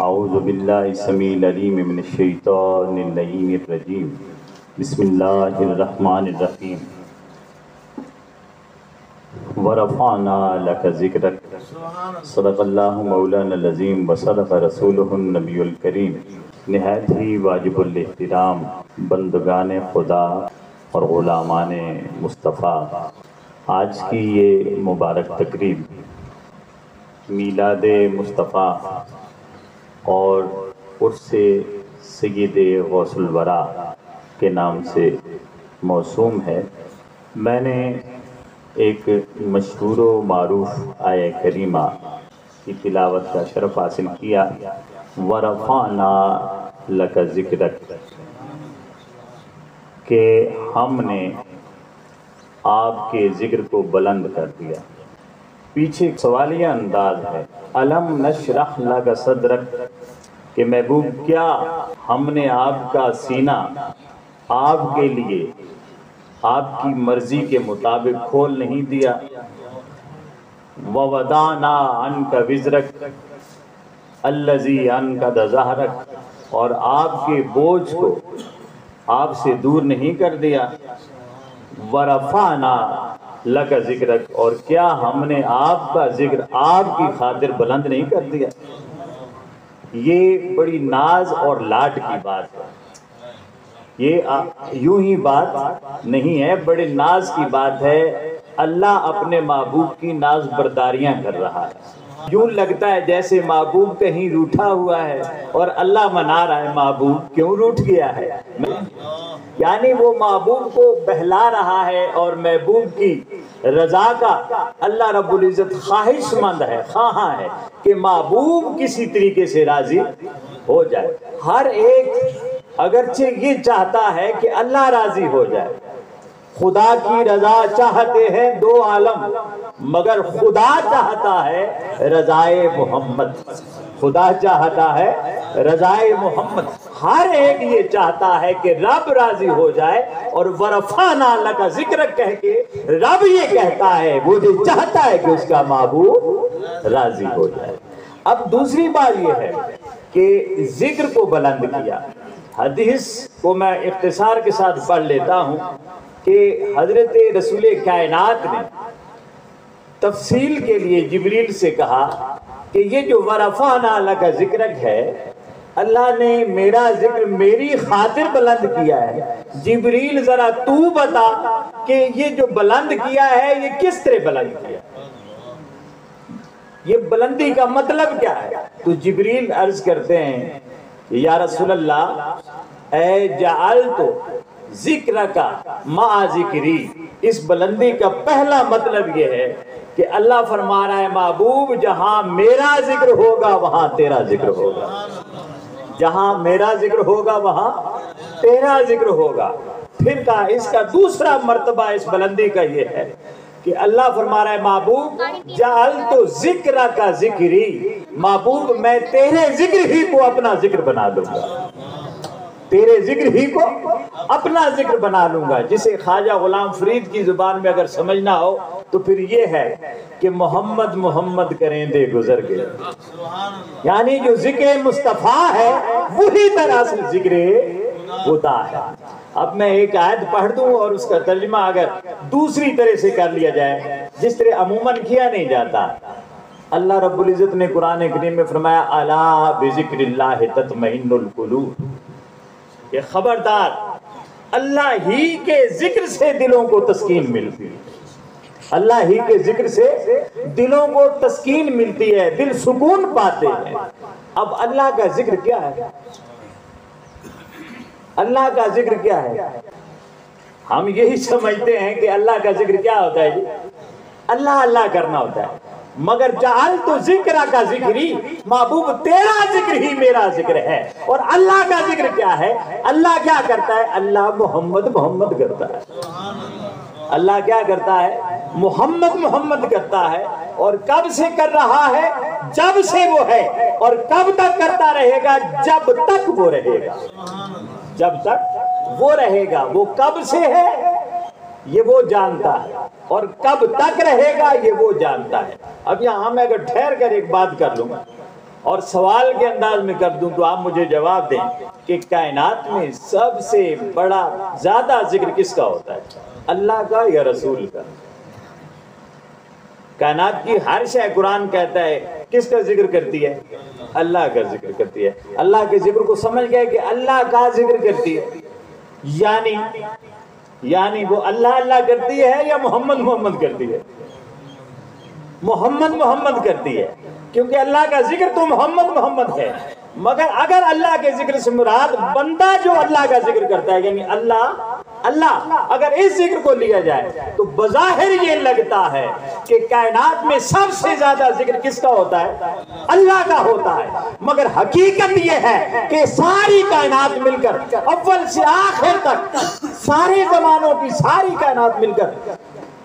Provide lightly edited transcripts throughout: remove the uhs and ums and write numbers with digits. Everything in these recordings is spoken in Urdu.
اعوذ باللہ السمیع العلیم من الشیطان اللعین الرجیم بسم اللہ الرحمن الرحیم ورفعنا لک ذکرک صدق اللہ مولانا العظیم وصدق رسولہ النبی الکریم۔ نہایت ہی واجب الاحترام بندگان خدا اور غلامان مصطفیٰ، آج کی یہ مبارک تقریب میلاد مصطفیٰ اور عرس سید غوث الورا کے نام سے موسوم ہے۔ میں نے ایک مشہور و معروف آیہ کریمہ کی تلاوت کا شرف حاصل کیا، وَرَفَعْنَا لَكَ ذِكْرَكَ، کہ ہم نے آپ کے ذکر کو بلند کر دیا۔ پیچھے سوالیہ انداز ہے، الم نشرح لک صدرک، کہ محبوب کیا ہم نے آپ کا سینہ آپ کے لیے آپ کی مرضی کے مطابق کھول نہیں دیا؟ وَوَضَعْنَا عَنْكَ وِزْرَكَ الَّذِي أَنْقَضَ ظَهْرَكَ، اور آپ کے بوجھ کو آپ سے دور نہیں کر دیا۔ وَرَفَعْنَا لَكَ ذِكْرَكَ، اور کیا ہم نے آپ کا ذکر آپ کی خاطر بلند نہیں کر دیا؟ یہ بڑی ناز اور لاڈ کی بات ہے، یہ یوں ہی بات نہیں ہے، بڑے ناز کی بات ہے۔ اللہ اپنے محبوب کی ناز برداریاں کر رہا ہے۔ یوں لگتا ہے جیسے محبوب کہیں روٹھا ہوا ہے اور اللہ منا رہا ہے محبوب کیوں روٹھ گیا ہے، یعنی وہ محبوب کو بہلا رہا ہے، اور محبوب کی رضا کا اللہ رب العزت خواہش مند ہے، خواہاں ہے کہ محبوب کسی طریقے سے راضی ہو جائے۔ ہر ایک اگرچہ یہ چاہتا ہے کہ اللہ راضی ہو جائے، خدا کی رضا چاہتے ہیں دو عالم، مگر خدا چاہتا ہے رضائے محمد، خدا چاہتا ہے رضائے محمد۔ ہر ایک یہ چاہتا ہے کہ رب راضی ہو جائے، اور ورفعنا لک ذکرک کہہ کے رب یہ کہتا ہے، وہ جو چاہتا ہے کہ اس کا محبوب راضی ہو جائے۔ اب دوسری بات یہ ہے کہ ذکر کو بلند کیا۔ حدیث کو میں اختصار کے ساتھ پڑھ لیتا ہوں کہ حضرت رسول کائنات نے تفصیل کے لیے جبریل سے کہا کہ یہ جو ورفعنا لک ذکرک ہے، اللہ نے میرا ذکر میری خاطر بلند کیا ہے۔ جبریل ذرا تو بتا کہ یہ جو بلند کیا ہے یہ کس طرح بلند کیا، یہ بلندی کا مطلب کیا ہے؟ تو جبریل عرض کرتے ہیں یا رسول اللہ، اے جعلت ذکرک مع ذکری، اس بلندی کا پہلا مطلب یہ ہے کہ اللہ فرما رہا ہے محبوب جہاں میرا ذکر ہوگا وہاں تیرا ذکر ہوگا، جہاں میرا ذکر ہوگا وہاں تیرا ذکر ہوگا۔ پھر کہا اس کا دوسرا مرتبہ اس بلندی کا یہ ہے کہ اللہ فرما رہا ہے محبوب جعلت ذکرک ذکری، محبوب میں تیرے ذکر ہی کو اپنا ذکر بنا لوں گا، تیرے ذکر ہی کو اپنا ذکر بنا لوں گا۔ جسے خواجہ غلام فرید کی زبان میں اگر سمجھنا ہو تو پھر یہ ہے کہ محمد محمد کریں دے گزر گئے، یعنی جو ذکر مصطفیٰ ہے وہی دراصل ذکر خدا ہے۔ اب میں ایک آیت پڑھ دوں اور اس کا ترجمہ اگر دوسری طرح سے کر لیا جائے جس طرح عموماً کیا نہیں جاتا۔ اللہ رب العزت نے قرآن کریم میں فرمایا الا بذکر اللہ تطمئن القلوب، یہ خبردار اللہ ہی کے ذکر سے دلوں کو تسکین ملتی ہے، اللہ ہی کے ذکر سے دلوں کو تسکین ملتی ہے، دل سکون پاتے ہیں۔ اب اللہ کا ذکر کیا ہے؟ اللہ کا ذکر کیا ہے؟ ہم یہی سمجھتے ہیں کہ اللہ کا ذکر کیا ہوتا ہے جی؟ اللہ اللہ کرنا ہوتا ہے، مگر جعلت ذکرک ذکری، محبوب تیرا ذکر ہی میرا ذکر ہے۔ اور اللہ کا ذکر کیا ہے؟ اللہ کیا کرتا ہے؟ اللہ محمد محمد کرتا ہے۔ اللہ کیا کرتا ہے؟ محمد محمد کرتا ہے۔ اور کب سے کر رہا ہے؟ جب سے وہ ہے، اور کب تک کرتا رہے گا؟ جب تک وہ رہے گا، جب تک وہ رہے گا۔ وہ کب سے ہے یہ وہ جانتا ہے، اور کب تک رہے گا یہ وہ جانتا ہے۔ اب یہاں میں اگر ٹھہر کر ایک بات کر لوں گا اور سوال کے انداز میں کر دوں تو آپ مجھے جواب دیں کہ کائنات میں سب سے بڑا زیادہ ذکر کس کا ہوتا ہے؟ اللہ کا یا رسول کا؟ کائنات کی ہر شے قرآن کہتا ہے کس کا ذکر کرتی ہے؟ اللہ کا ذکر کرتی ہے۔ اللہ کے ذکر کو سمجھ گئے کہ اللہ کا ذکر کرتی ہے، یعنی وہ اللہ اللہ کرتی ہے یا محمد محمد کرتی ہے؟ محمد محمد کرتی ہے، کیونکہ اللہ کا ذکر تو محمد محمد ہے۔ مگر اگر اللہ کے ذکر سے مراد بندہ جو اللہ کا ذکر کرتا ہے، یعنی اللہ اگر اس ذکر کو لیا جائے تو بظاہر یہ لگتا ہے کہ کائنات میں سب سے زیادہ ذکر کس کا ہوتا ہے؟ اللہ کا ہوتا ہے۔ مگر حقیقت یہ ہے کہ ساری کائنات مل کر اول سے آخر تک سارے زمانوں کی ساری کائنات مل کر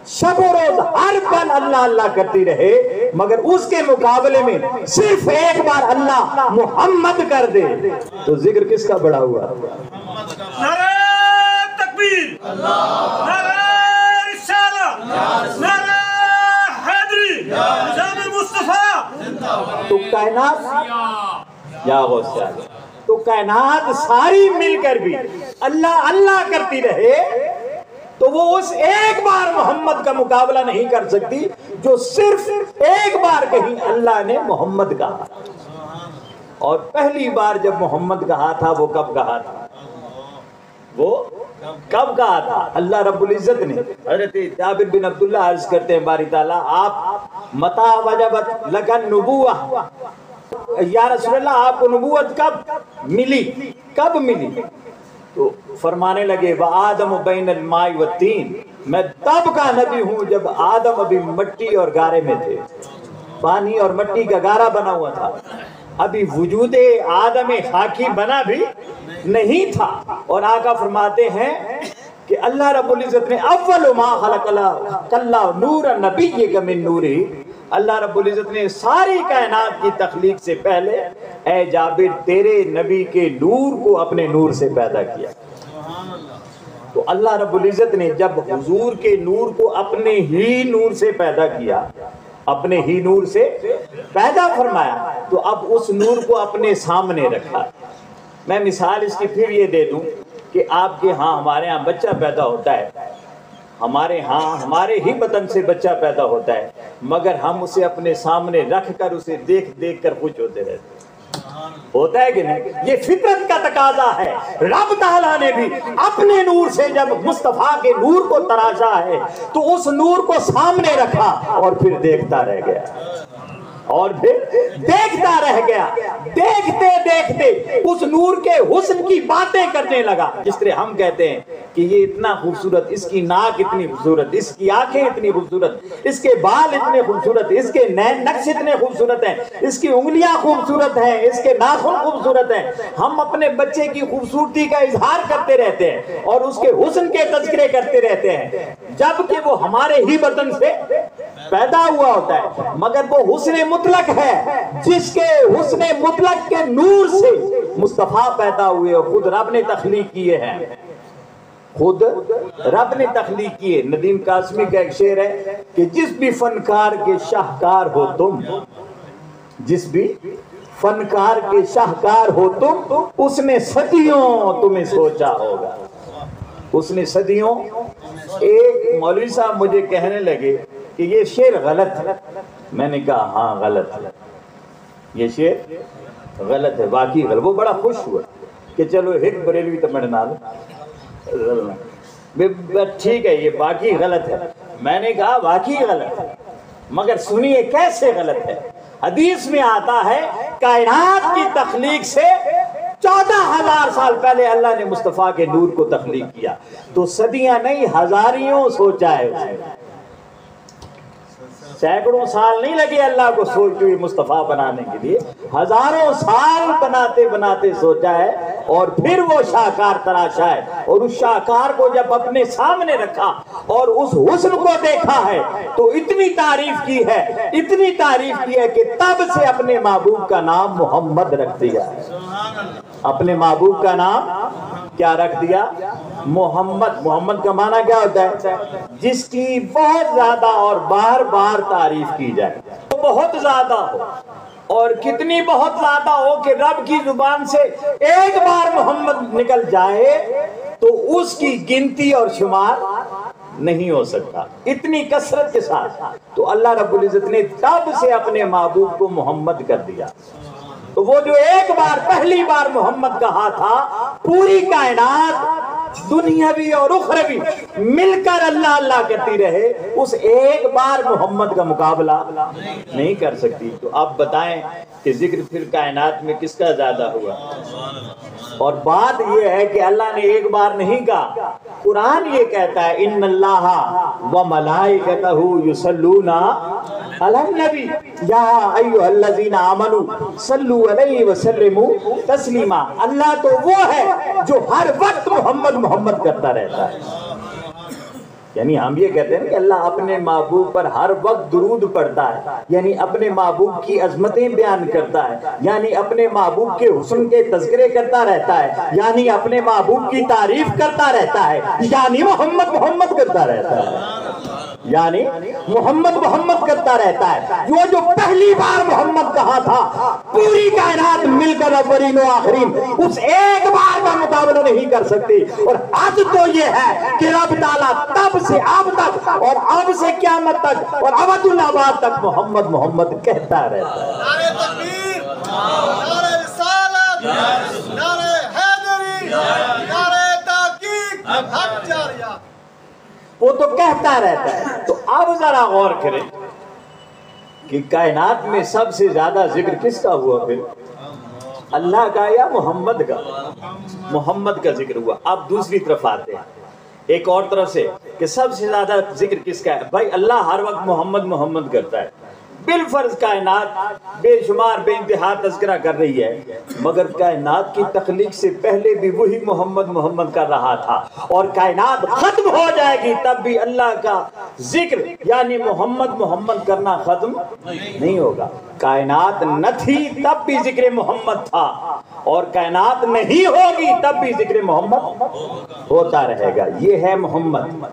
شب و روز ہر پل اللہ اللہ کرتی رہے، مگر اس کے مقابلے میں صرف ایک بار اللہ محمد کر دے تو ذکر کس کا بڑا ہوا؟ نعرہ تکبیر، نعرہ رسالہ، نعرہ حیدری، جناب مصطفیٰ۔ تو کائنات یا غوث آگے تو کائنات ساری مل کر بھی اللہ اللہ کرتی رہے تو وہ اس ایک بار محمد کا مقابلہ نہیں کر سکتی جو صرف ایک بار کہیں اللہ نے محمد کہا۔ اور پہلی بار جب محمد کہا تھا وہ کب کہا تھا؟ وہ کب کہا تھا؟ اللہ رب العزت نے حضرت جابر بن عبداللہ عرض کرتے ہیں باری تعالیٰ آپ متا وجبت لکن نبوہ، یا رسول اللہ آپ کو نبوت کب ملی؟ کب ملی؟ تو فرمانے لگے وَآدَمُ بَيْنَ الْمَاءِ وَالطِّينِ، میں تب کا نبی ہوں جب آدم ابھی مٹی اور گارے میں تھے، پانی اور مٹی کا گارا بنا ہوا تھا، ابھی وجود آدم خاکی بنا بھی نہیں تھا۔ اور آقا فرماتے ہیں کہ اللہ رب العزت نے اول ما خلق اللہ نور نبی من نوری، اللہ رب العزت نے ساری کائنات کی تخلیق سے پہلے اے جابر تیرے نبی کے نور کو اپنے نور سے پیدا کیا۔ تو اللہ رب العزت نے جب حضور کے نور کو اپنے ہی نور سے پیدا کیا، اپنے ہی نور سے پیدا فرمایا، تو اب اس نور کو اپنے سامنے رکھا۔ میں مثال اس کی پھر یہ دے دوں کہ آپ کے ہاں ہمارے ہاں بچہ پیدا ہوتا ہے، ہمارے ہاں ہمارے ہی بدن سے بچہ پیدا ہوتا ہے، مگر ہم اسے اپنے سامنے رکھ کر اسے دیکھ دیکھ کر خوش ہوتے رہتے ہیں۔ ہوتا ہے کہ نہیں؟ یہ فطرت کا تقاضا ہے۔ رب تعالیٰ نے بھی اپنے نور سے جب مصطفیٰ کے نور کو تراشا ہے تو اس نور کو سامنے رکھا اور پھر دیکھتا رہ گیا، اور پھر دیکھتا رہ گیا، دیکھتے دیکھتے اس نور کے حسن کی باتیں کرنے لگا۔ جس طرح ہم کہتے ہیں کہ یہ اتنا خوبصورت، اس کی ناک اتنی خوبصورت، اس کی آنکھیں اتنی خوبصورت، اس کے بال اتنے خوبصورت، اس کے نقش اتنے خوبصورت ہیں، اس کی انگلیاں خوبصورت ہیں، اس کے ناخن خوبصورت ہیں۔ ہم اپنے بچے کی خوبصورتی کا اظہار کرتے رہتے ہیں اور اس کے حسن کے تذکرے کرتے رہتے ہیں، جبکہ وہ ہمارے ہی بدن سے پیدا ہوا ہوتا ہے، مگر وہ حسن مطلق ہے جس کے حسن مطلق کے نور سے مصطفیٰ پیدا ہوئے اور خود رب نے تخلیق کیے ہیں، خود رب نے تخلیق کیے۔ ندیم قاسمی کا ایک شعر ہے کہ جس بھی فنکار کے شاہکار ہو تم، جس بھی فنکار کے شاہکار ہو تم، اس نے صدیوں تمہیں سوچا ہوگا، اس نے صدیوں۔ ایک مولوی صاحب مجھے کہنے لگے کہ یہ شعر غلط ہے، میں نے کہا ہاں غلط ہے، یہ شعر غلط ہے، واقعی غلط۔ وہ بڑا خوش ہوا کہ چلو ایک بریلوی تو میرے نال ٹھیک ہے، یہ واقعی غلط ہے۔ میں نے کہا واقعی غلط ہے، مگر سنیے کیسے غلط ہے۔ حدیث میں آتا ہے کائنات کی تخلیق سے 14,000 سال پہلے اللہ نے مصطفیٰ کے نور کو تخلیق کیا، تو صدیاں نہیں ہزاریوں سوچا ہے اسے، سینکڑوں سال نہیں لگے اللہ کو سوچتے ہوئے مصطفیٰ بنانے کے لیے، ہزاروں سال بناتے بناتے سوچا ہے اور پھر وہ شاہکار تراشا ہے، اور اس شاہکار کو جب اپنے سامنے رکھا اور اس حسن کو دیکھا ہے تو اتنی تعریف کی ہے، اتنی تعریف کی ہے کہ تب سے اپنے محبوب کا نام محمد رکھ دیا ہے۔ اپنے محبوب کا نام کیا رکھ دیا؟ محمد۔ محمد کا معنی کیا ہوتا ہے؟ جس کی بہت زیادہ اور بار بار تعریف کی جائے، بہت زیادہ ہو، اور کتنی بہت زیادہ ہو کہ رب کی زبان سے ایک بار محمد نکل جائے تو اس کی گنتی اور شمار نہیں ہو سکتا، اتنی کثرت کے ساتھ۔ تو اللہ رب العزت نے تب سے اپنے محبوب کو محمد کر دیا۔ تو وہ جو ایک بار پہلی بار محمد کہا تھا، پوری کائنات دنیاوی اور اخروی مل کر اللہ اللہ کرتی رہے، اس ایک بار محمد کا مقابلہ نہیں کر سکتی۔ تو آپ بتائیں کہ ذکر پھر کائنات میں کس کا زیادہ ہوا؟ اور بات یہ ہے کہ اللہ نے ایک بار نہیں کہا، قرآن یہ کہتا ہے ان اللہ و ملائکتہ یصلون علی النبی یا ایھا الذین آمنوا صلوا علیہ وسلموا تسلیما۔ اللہ تو وہ ہے جو ہر وقت محمد محمد کرتا رہتا ہے۔ یعنی ہم یہ کہتے ہیں کہ اللہ اپنے محبوب پر ہر وقت درود پڑھتا ہے، یعنی اپنے محبوب کی عظمتیں بیان کرتا ہے، یعنی اپنے محبوب کے حسن کے تذکرے کرتا رہتا ہے، یعنی اپنے محبوب کی تعریف کرتا رہتا ہے، یعنی محمد محمد کرتا رہتا ہے، یعنی محمد محمد کرتا رہتا ہے۔ وہ جو پہلی بار محمد کہا تھا، پوری کائنات مل کر اولین و آخرین اس ایک بار کا مقابلہ نہیں کر سکتی۔ اور حد تو یہ ہے کہ رب تعالیٰ تب سے اب تک اور اب سے قیامت تک اور ابد الآباد تک محمد محمد کہتا رہتا ہے۔ نعرہ تکبیر، نعرہ رسالت، نعرہ حیدری، نعرہ تحقیق، حق جاریہ، وہ تو کہتا رہتا ہے۔ تو اب ذرا غور کریں کہ کائنات میں سب سے زیادہ ذکر کس کا ہوا پھر؟ اللہ کا یا محمد کا؟ محمد کا ذکر ہوا۔ اب دوسری طرف آتے ہیں ایک اور طرف سے کہ سب سے زیادہ ذکر کس کا ہے؟ بھائی اللہ ہر وقت محمد محمد کرتا ہے، بالفرض کائنات بے شمار بے انتہا تذکرہ کر رہی ہے، مگر کائنات کی تخلیق سے پہلے بھی وہی محمد محمد کر رہا تھا، اور کائنات ختم ہو جائے گی تب بھی اللہ کا ذکر یعنی محمد محمد کرنا ختم نہیں ہوگا۔ کائنات نہ تھی تب بھی ذکر محمد تھا، اور کائنات نہیں ہوگی تب بھی ذکر محمد ہوتا رہے گا۔ یہ ہے محمد۔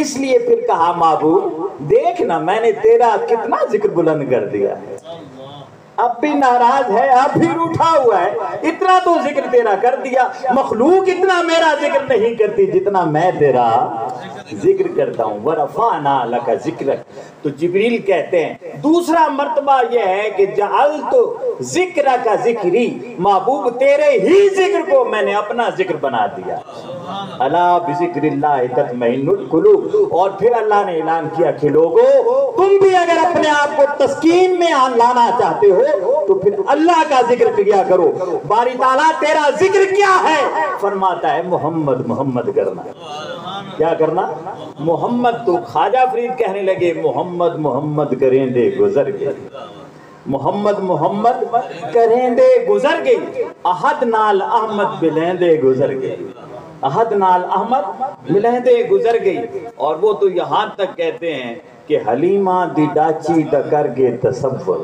اس لیے پھر کہا محبوب دیکھنا میں نے تیرا کتنا ذکر بلند کر دیا ہے، اب بھی ناراض ہے، اب بھی روٹھا ہوا ہے، اتنا تو ذکر تیرا کر دیا، مخلوق اتنا میرا ذکر نہیں کرتی جتنا میں تیرا ذکر کرتا ہوں۔ وَرَفَعْنَا لَكَ ذِكْرَكَ۔ تو جبریل کہتے ہیں دوسرا مرتبہ یہ ہے کہ جعلت ذکرک ذکری، محبوب تیرے ہی ذکر کو میں نے اپنا ذکر بنا دیا۔ الا بذکر اللہ تطمئن القلوب۔ اور پھر اللہ نے اعلان کیا کہ لوگو تم بھی اگر اپنے آپ کو تسکین میں لانا چاہتے ہو تو پھر اللہ کا ذکر کیا کرو۔ باری تعالیٰ تیرا ذکر کیا ہے؟ فرماتا ہے محمد محمد کرنا۔ کیا کرنا؟ محمد۔ تو خواجہ فرید کہنے لگے محمد محمد کریں دے گزر گئے، محمد محمد کریں دے گزر گئی، احد نال احمد بلیں دے گزر گئی، احد نال احمد ملیں دے گزر گئی۔ اور وہ تو یہاں تک کہتے ہیں کہ حلیمہ دی ڈاچی دا کر گے تصور۔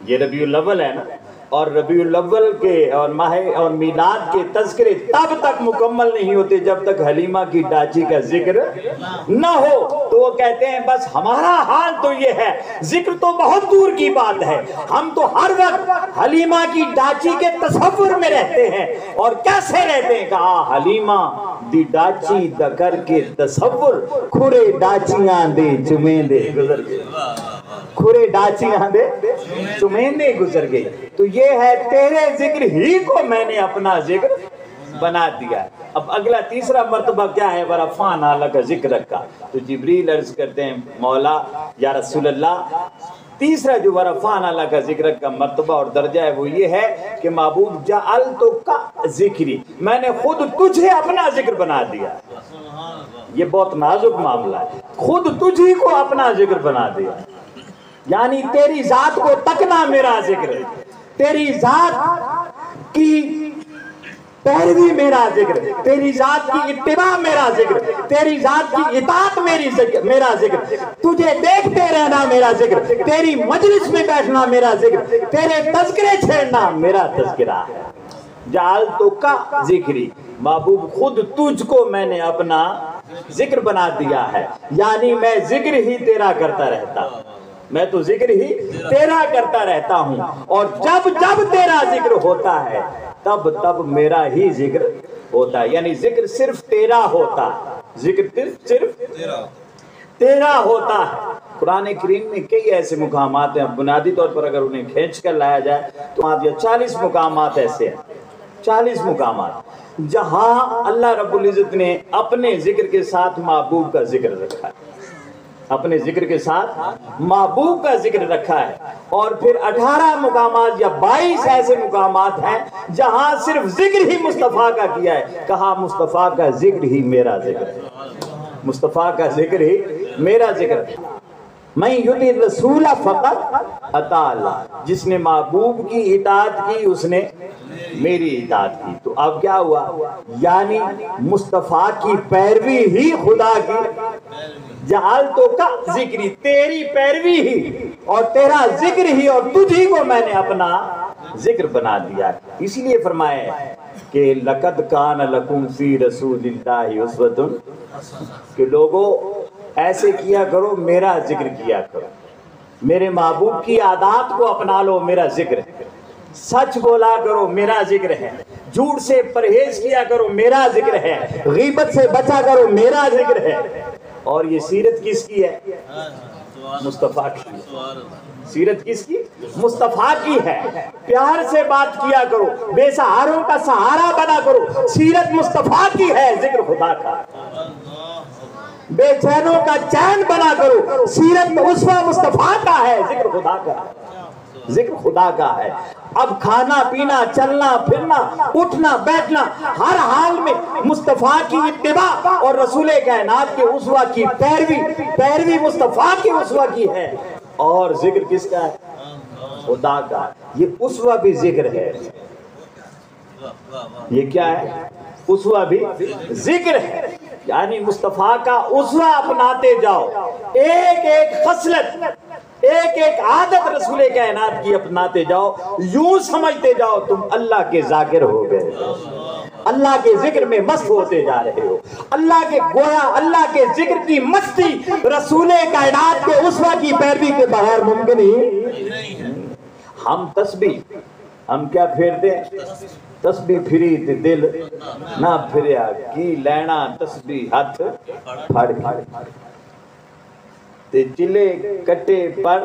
یہ ربیع الاول ہے نا، اور ربیع الاول کے اور ماہ اور میلاد کے تذکرے تب تک مکمل نہیں ہوتے جب تک حلیمہ کی ڈاچی کا ذکر نہ ہو۔ تو وہ کہتے ہیں بس ہمارا حال تو یہ ہے، ذکر تو بہت دور کی بات ہے، ہم تو ہر وقت حلیمہ کی ڈاچی کے تصور میں رہتے ہیں۔ اور کیسے رہتے ہیں؟ کہا حلیمہ دی ڈاچی دا کر کے تصور، کھرے ڈاچیاں دے چمیندے گزر گئے، کھرے ڈاچیاں دے چمیندے گزر گئی۔ تو یہ ہے تیرے ذکر ہی کو میں نے اپنا ذکر بنا دیا۔ اب اگلا تیسرا مرتبہ کیا ہے؟ وَرَفَعْنَا لَكَ ذِكْرَكَ۔ تو جبریل عرض کرتے ہیں مولا یا رسول اللہ، تیسرا جو وَرَفَعْنَا لَكَ ذِكْرَكَ کا مرتبہ اور درجہ ہے وہ یہ ہے کہ محبوب جعلتک ذکری، میں نے خود تجھے اپنا ذکر بنا دیا۔ یہ بہت نازک معاملہ ہے، خود تجھی کو اپنا ذکر بنا دیا، یعنی تیری ذات کو تکنا میرا ذکر، تیری ذات کی پیروی میرا ذکر، تیری ذات کی اتباع میرا ذکر، تیری ذات کی اطاعت میرا ذکر، تجھے دیکھتے رہنا میرا ذکر، تیری مجلس میں بیٹھنا میرا ذکر، تیرے تذکرے چھیڑنا میرا تذکرہ ہے۔ جعلتک ذکری، محبوب خود تجھ کو میں نے اپنا ذکر بنا دیا ہے، یعنی میں ذکر ہی تیرا کرتا رہتا۔ میں تو ذکر ہی تیرا کرتا رہتا ہوں، اور جب جب تیرا ذکر ہوتا ہے تب تب میرا ہی ذکر ہوتا ہے. یعنی ذکر صرف تیرا ہوتا ہے، ذکر صرف تیرا ہوتا ہے. قرآن کریم میں کئی ایسے مقامات ہیں، بنیادی طور پر اگر انہیں کھینچ کر لایا جائے تو 40 مقامات ایسے ہیں، 40 مقامات جہاں اللہ رب العزت نے اپنے ذکر کے ساتھ محبوب کا ذکر رکھا ہے، اپنے ذکر کے ساتھ محبوب کا ذکر رکھا ہے. اور پھر 18 مقامات یا 22 ایسے مقامات ہیں جہاں صرف ذکر ہی مصطفیٰ کا کیا ہے. کہا مصطفیٰ کا ذکر ہی میرا ذکر ہے، مصطفیٰ کا ذکر ہی میرا ذکر ہے. میں یطع الرسول فقط اطاع اللہ، جس نے محبوب کی اطاعت کی اس نے میری اطاعت کی. تو اب کیا ہوا؟ یعنی مصطفیٰ کی پیروی ہی خدا کی، جعلتو کا ذکری، تیری پیروی ہی اور تیرا ذکر ہی اور تجھی کو میں نے اپنا ذکر بنا دیا. اسی لیے فرمایا کہ لقد کان لکم فی رسول اللہ اسوۃ، کہ لوگوں ایسے کیا کرو، میرا ذکر کیا کرو، میرے محبوب کی عادات کو اپنا لو، میرا ذکر ہے. سچ بولا کرو، میرا ذکر ہے. جھوٹ سے پرہیز کیا کرو، میرا ذکر ہے. غیبت سے بچا کرو، میرا ذکر ہے. اور یہ سیرت کس کی ہے؟ مصطفیٰ کی. سیرت کس کی؟ مصطفیٰ کی ہے. پیار سے بات کیا کرو، بے سہاروں کا سہارا بنا کرو، سیرت مصطفیٰ کی ہے، ذکر خدا کا. بے چینوں کا چین بنا کرو، سیرت اسوہ مصطفیٰ کا ہے، ذکر خدا کا، ذکر خدا کا ہے. اب کھانا پینا، چلنا پھرنا، اٹھنا بیٹھنا، ہر حال میں مصطفیٰ کی اتباع اور رسول کائنات کے اسوہ کی پیروی مصطفیٰ کی اسوہ کی ہے. اور ذکر کس کا ہے؟ خدا کا. یہ اسوہ بھی ذکر ہے. یہ کیا ہے؟ اسوہ بھی ذکر ہے. یعنی مصطفیٰ کا اسوہ اپناتے جاؤ، ایک ایک خصلت، ایک ایک عادت رسول کائنات کی اپناتے جاؤ. یوں سمجھتے جاؤ تم اللہ کے ذاکر ہو گئے، اللہ کے ذکر میں مست ہوتے جا رہے ہو. اللہ کے گویا اللہ کے ذکر کی مستی رسول کائنات کے اسوہ کی پیروی کے بغیر ممکن ہی. ہم تسبیح، ہم کیا پھیرتے ہیں؟ تسبیح پھری تے دل نہ پھریا، کی لینا تسبیح ہاتھ پھڑ تے چلے کٹے پر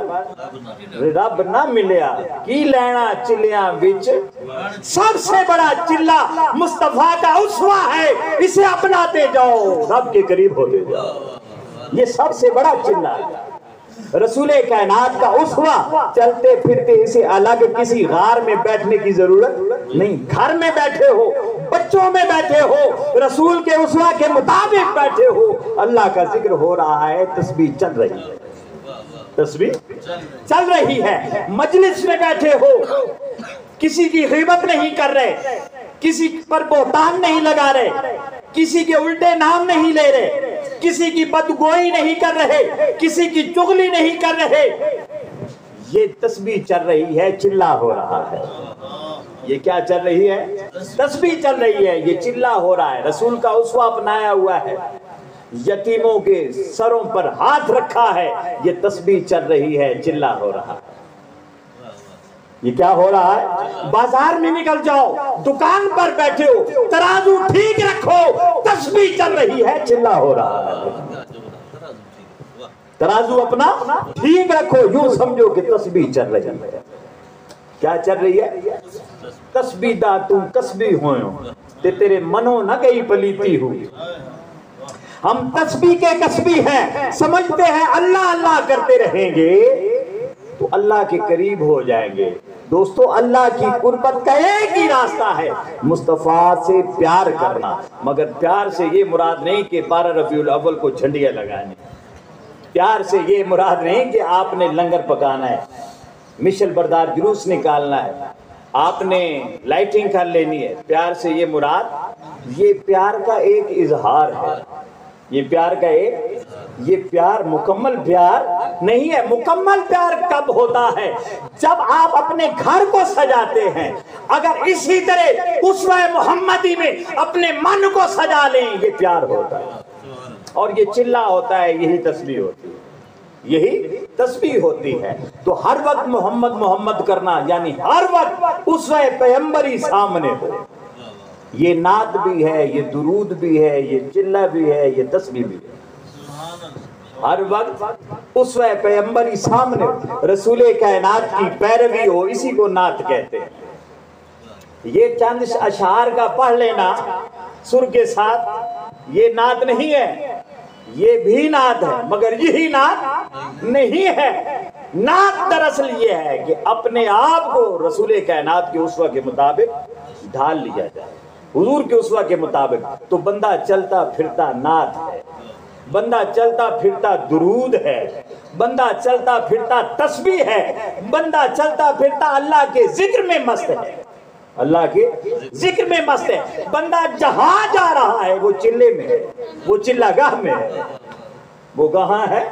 رب نہ ملیا، کی لینا چلیاں وچ. سب سے بڑا چلہ مصطفیٰ کا اسوہ ہے، اسے اپناتے جاؤ، رب کے قریب ہوتے جاؤ. یہ سب سے بڑا چلہ ہے رسول کائنات کا اسوہ. چلتے پھرتے اسے الگ کسی غار میں بیٹھنے کی ضرورت نہیں، گھر میں بیٹھے ہو، بچوں میں بیٹھے ہو، رسول کے اسوہ کے مطابق بیٹھے ہو، اللہ کا ذکر ہو رہا ہے، تسبیح چل رہی ہے، تسبیح چل رہی ہے. مجلس میں بیٹھے ہو، کسی کی غیبت نہیں کر رہے، کسی پر بہتان نہیں لگا رہے، کسی کے الٹے نام نہیں لے رہے، کسی کی بدگوئی نہیں کر رہے، کسی کی چغلی نہیں کر رہے. یہ تسبیح چل رہی ہے، چلہ ہو رہا ہے. یہ کیا چل رہی ہے؟ تسبیح چل رہی ہے، یہ چلہ ہو رہا ہے. رسول کا اسوہ اپنایا ہوا ہے، یتیموں کے سروں پر ہاتھ رکھا ہے، یہ تسبیح چل رہی ہے، چلہ ہو رہا ہے. یہ کیا ہو رہا ہے؟ بازار میں نکل جاؤ، دکان پر بیٹھے ہو، ترازو ٹھیک رکھو، تسبیح چل رہی ہے، چلہ ہو رہا ہے. ترازو اپنا ٹھیک رکھو، یوں سمجھو کہ تسبیح چل رہی ہے. کیا چل رہی ہے؟ تسبیح دا تم کسبی ہوئے تے تیرے منوں نہ گئی پلیتی ہوئی. ہم تسبیح کے کسبی ہیں، سمجھتے ہیں اللہ اللہ کرتے رہیں گے تو اللہ کے قریب ہو جائیں گے. دوستو اللہ کی قربت کا ایک ہی راستہ ہے، مصطفیٰ سے پیار کرنا. مگر پیار سے یہ مراد نہیں کہ 12 ربیع الاول کو جھنڈیاں لگانے، پیار سے یہ مراد نہیں کہ آپ نے لنگر پکانا ہے، مشل بردار جلوس نکالنا ہے، آپ نے لائٹنگ کر لینی ہے. پیار سے یہ مراد، یہ پیار کا ایک اظہار ہے، یہ پیار کا ایک، یہ پیار مکمل پیار نہیں ہے. مکمل پیار کب ہوتا ہے؟ جب آپ اپنے گھر کو سجاتے ہیں. اگر اسی طرح اسوہ محمدی میں اپنے من کو سجا لیں، یہ پیار ہوتا ہے. اور یہ چلہ ہوتا ہے، یہی تسبیح ہوتی ہے، یہی تسبیح ہوتی ہے تو ہر وقت محمد محمد کرنا، یعنی ہر وقت اسوہ پیغمبری سامنے ہو. یہ نعت بھی ہے، یہ درود بھی ہے، یہ چلہ بھی ہے، یہ تسبیح بھی ہے. ہر وقت اسوہ پیغمبری سامنے ہو، رسول کائنات کی پیروی ہو، اسی کو نعت کہتے ہیں. یہ چند اشعار کا پڑھ لینا سر کے ساتھ یہ نعت نہیں ہے، یہ بھی نعت ہے مگر یہی نعت نہیں ہے. نعت دراصل یہ ہے کہ اپنے آپ کو رسول کائنات کے اسوہ کے مطابق ڈھال لیا جائے، حضور کے اسوہ کے مطابق. تو بندہ چلتا پھرتا نعت ہے، بندہ چلتا پھرتا درود ہے، بندہ چلتا پھرتا تسبیح ہے، بندہ چلتا پھرتا اللہ کے ذکر میں مست ہے، اللہ کے ذکر میں مست ہے. بندہ جہاں جا رہا ہے وہ چلے میں ہے، وہ چلہ گاہ میں ہے. وہ کہاں ہے؟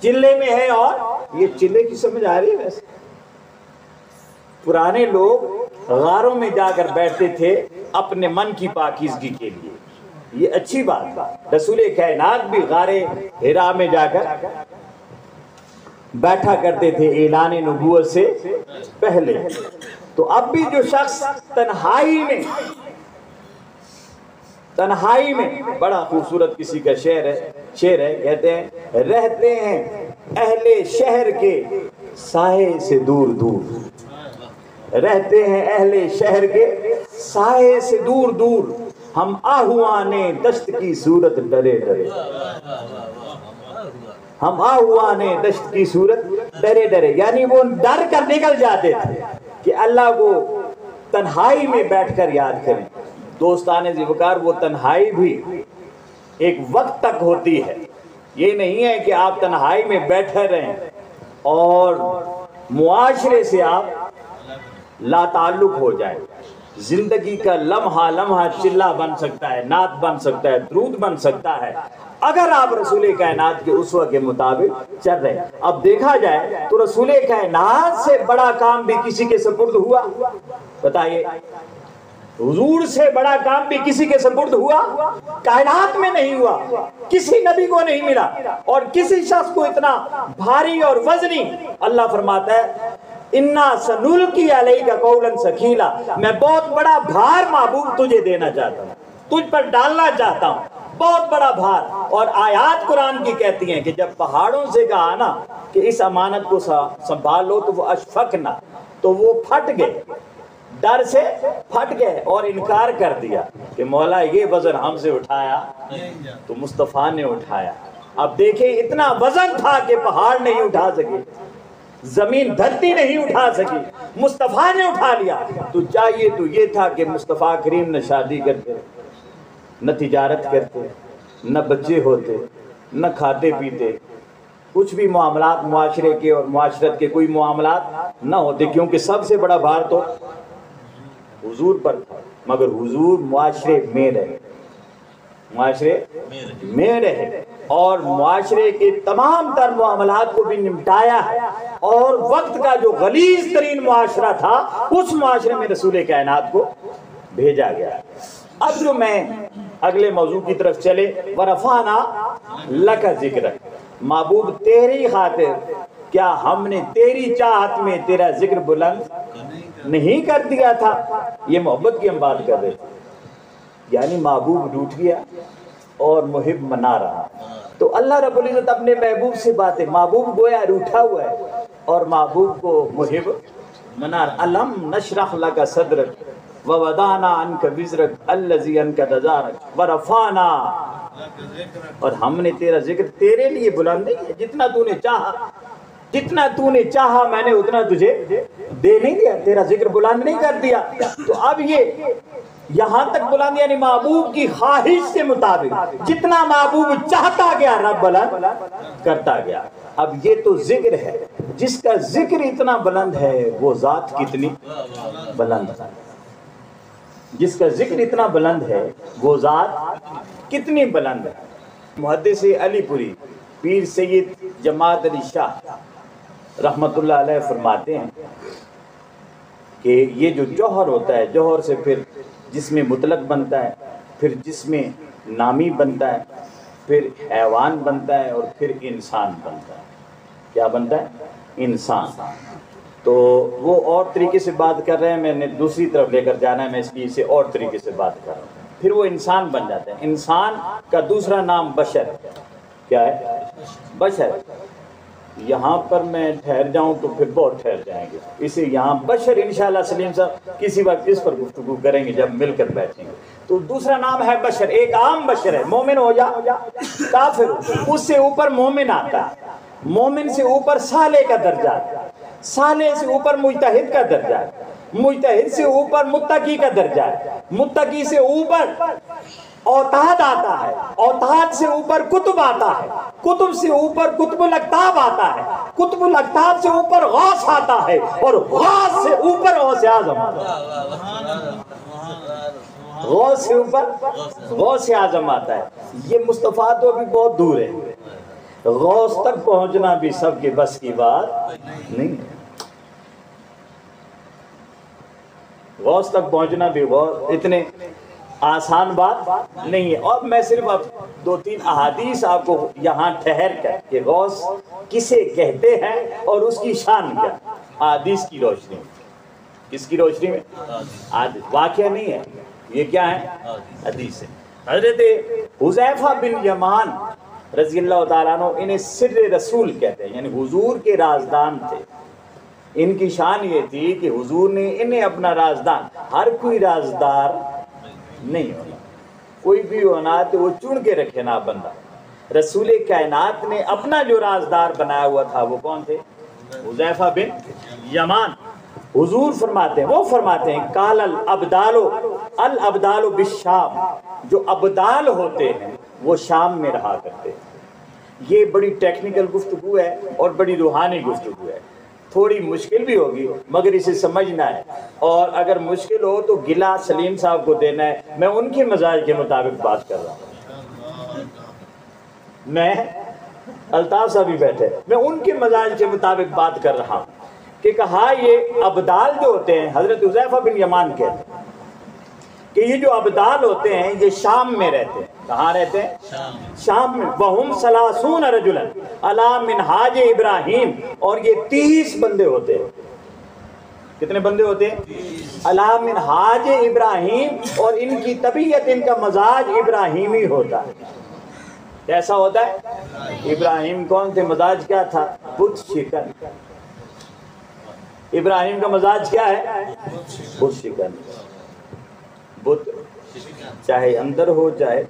چلے میں ہے. اور یہ چلے کی سمجھ آ رہی ہے؟ ویسے پرانے لوگ غاروں میں جا کر بیٹھتے تھے اپنے من کی پاکیزگی کے لیے. یہ اچھی بات ہے. رسول کائنات بھی غار حرا میں جا کر بیٹھا کرتے تھے اعلان نبوت سے پہلے. تو اب بھی جو شخص تنہائی میں بڑا خوبصورت کسی کا شعر ہے کہتے ہیں رہتے ہیں اہل شہر کے سائے سے دور دور، رہتے ہیں اہل شہر کے سائے سے دور دور، ہم آہوان دشت کی صورت ڈرے ڈرے، ہم آہوان دشت کی صورت ڈرے ڈرے. یعنی وہ ڈر کر نکل جاتے تھے کہ اللہ کو تنہائی میں بیٹھ کر یاد کریں. دوستان ذوالفقار وہ تنہائی بھی ایک وقت تک ہوتی ہے. یہ نہیں ہے کہ آپ تنہائی میں بیٹھے رہیں اور معاشرے سے آپ لا تعلق ہو جائیں. زندگی کا لمحہ لمحہ چلہ بن سکتا ہے، نعت بن سکتا ہے، درود بن سکتا ہے اگر آپ رسول کائنات کے اسوہ کے مطابق چل رہے ہیں. اب دیکھا جائے تو رسول کائنات سے بڑا کام بھی کسی کے سپرد ہوا؟ بتائیے، حضور سے بڑا کام بھی کسی کے سپرد ہوا؟ کائنات میں نہیں ہوا، کسی نبی کو نہیں ملا. اور کسی شخص کو اتنا بھاری اور وزنی اللہ فرماتا ہے اِنَّا سَنُلْقِي عَلَيْكَ قَوْلًا ثَقِيلًا، میں بہت بڑا بھار محبوب تجھے دینا چاہتا ہوں، تجھ پر ڈالنا چاہتا ہوں، بہت بڑا بھار. اور آیات قرآن کی کہتی ہیں کہ جب پہاڑوں سے کہا نا کہ اس امانت کو سنبھال لو تو وہ اشفقنا، تو وہ پھٹ گئے، ڈر سے پھٹ گئے اور انکار کر دیا کہ مولا یہ وزن ہم سے اٹھایا تو مصطفیٰ نے اٹھایا. اب دیکھیں اتنا وزن تھا کہ پہاڑ نہیں اٹھا سکے، زمین دھرتی نہیں اٹھا سکی، مصطفیٰ نے اٹھا لیا. تو چاہیے تو یہ تھا کہ مصطفیٰ کریم نہ شادی کرتے، نہ تجارت کرتے، نہ بچے ہوتے، نہ کھاتے پیتے، کچھ بھی معاملات معاشرے کے اور معاشرت کے کوئی معاملات نہ ہوتے، کیونکہ سب سے بڑا بھار تو حضور پر تھا. مگر حضور معاشرے میں رہے، معاشرے میں رہے اور معاشرے کے تمام تر معاملات کو بھی نمٹایا ہے. اور وقت کا جو غلیظ ترین معاشرہ تھا اس معاشرے میں رسول کائنات کو بھیجا گیا. اب جو میں اگلے موضوع کی طرف چلے، وَرَفَعْنَا لَكَ ذِكْرَكَ، محبوب تیری خاطر کیا ہم نے تیری چاہت میں تیرا ذکر بلند نہیں کر دیا تھا؟ یہ محبت کی ہم بات کر رہے تھے. یعنی محبوب روٹھ گیا اور محب منا رہا. تو اللہ رب العزت اپنے محبوب سے باتیں، محبوب گویا روٹھا ہوا ہے اور محبوب کو محب منا رہا. الم نشرح لک صدرک ووضعنا عنک وزرک الذی انقض ظہرک ورفعنا، اور ہم نے تیرا ذکر تیرے لیے بلند نہیں ہے. جتنا تو نے چاہا، جتنا تو نے چاہا میں نے اتنا تجھے دے نہیں دیا، تیرا ذکر بلند نہیں کر دیا. تو اب یہ یہاں تک بلند یعنی محبوب کی خواہش کے مطابق جتنا محبوب چاہتا گیا رب بلند کرتا گیا. اب یہ تو ذکر ہے، جس کا ذکر اتنا بلند ہے وہ ذات کتنی بلند ہے. جس کا ذکر اتنا بلند ہے وہ ذات کتنی بلند ہے. محدث علی پوری پیر سید جماعت علی شاہ رحمت اللہ علیہ فرماتے ہیں کہ یہ جو جوہر ہوتا ہے، جوہر سے پھر جس میں مطلق بنتا ہے، پھر جس میں نامی بنتا ہے، پھر حیوان بنتا ہے اور پھر انسان بنتا ہے. کیا بنتا ہے؟ انسان۔ تو وہ اور طریقے سے بات کر رہے ہیں، میں نے دوسری طرف لے کر جانا ہے، میں اس لیے اسے اور طریقے سے بات کر رہا ہوں۔ پھر وہ انسان بن جاتے ہیں۔ انسان کا دوسرا نام بشر کیا ہے؟ بشر۔ یہاں پر میں ٹھہر جاؤں تو پھر بہت ٹھہر جائیں گے، اسے یہاں بشر انشاءاللہ سلیم صاحب کسی وقت اس پر گفتگو کریں گے جب مل کر بیٹھیں گے۔ تو دوسرا نام ہے بشر، ایک عام بشر ہے، مومن ہو جا کافر ہو، اس سے اوپر مومن آتا ہے، مومن سے اوپر صالح کا درجہ، صالح سے اوپر مجتہد کا درجہ، مجتہد سے اوپر متقی کا درجہ، متقی سے اوپر اوتاد آتا ہے، اوتاد سے اوپر کتب آتا ہے، کتب سے اوپر قطب الاقطاب آتا ہے، قطب الاقطاب سے اوپر غوث آتا ہے، اور غوث سے اوپر غوث اعظم آتا ہے، غوث سے اوپر غوث اعظم آتا ہے۔ یہ مصطفیٰ تو ابھی بہت دور ہے، غوث تک پہنچنا بھی سب کے بس کی بات نہیں ہے، غوث تک پہنچنا بھی اتنے آسان بات نہیں ہے۔ اور میں صرف اب 2-3 احادیث آپ کو یہاں ٹھہر کر کہ غوث کسے کہتے ہیں اور اس کی شان کیا، احادیث کی روشنی میں۔ کس کی روشنی میں؟ واقعہ نہیں ہے، یہ کیا ہے؟ حدیث ہے۔ حضرت حذیفہ بن یمان رضی اللہ تعالیٰ عنہ، انہیں سر رسول کہتے ہیں، یعنی حضور کے رازدان تھے۔ ان کی شان یہ تھی کہ حضور نے انہیں اپنا رازدان، ہر کوئی رازدار نہیں ہونا، کوئی بھی ہونا تو وہ چن کے رکھے نا بندہ۔ رسول کائنات نے اپنا جو رازدار بنایا ہوا تھا وہ کون تھے؟ حذیفہ بن یمان۔ حضور فرماتے ہیں، وہ فرماتے ہیں قال الابدال بالشام، جو ابدال ہوتے ہیں وہ شام میں رہا کرتے ہیں۔ یہ بڑی ٹیکنیکل گفتگو ہے اور بڑی روحانی گفتگو ہے، تھوڑی مشکل بھی ہوگی مگر اسے سمجھنا ہے، اور اگر مشکل ہو تو گلہ سلیم صاحب کو دینا ہے، میں ان کے مزاج کے مطابق بات کر رہا ہوں، میں الطاف صاحب بھی بیٹھے، میں ان کے مزاج کے مطابق بات کر رہا ہوں کہ کہا یہ ابدال جو ہوتے ہیں، حضرت حذیفہ بن یمان کہتے ہیں کہ یہ جو ابدال ہوتے ہیں یہ شام میں رہتے ہیں۔ کہاں رہتے ہیں؟ شام میں۔ وَهُمْ 30 رَجُلًا عَلَى مِنْهَاجِ ابراہیم، اور یہ 30 بندے ہوتے ہیں۔ کتنے بندے ہوتے ہیں؟ عَلَى مِنْهَاجِ ابراہیم، اور ان کی طبیعت، ان کا مزاج ابراہیمی ہوتا ہے۔ کیسا ہوتا ہے؟ ابراہیم کون تھے؟ مزاج کیا تھا؟ بت شکن۔ ابراہیم کا مزاج کیا ہے؟ بت شکن، بت چاہے اندر ہو چاہے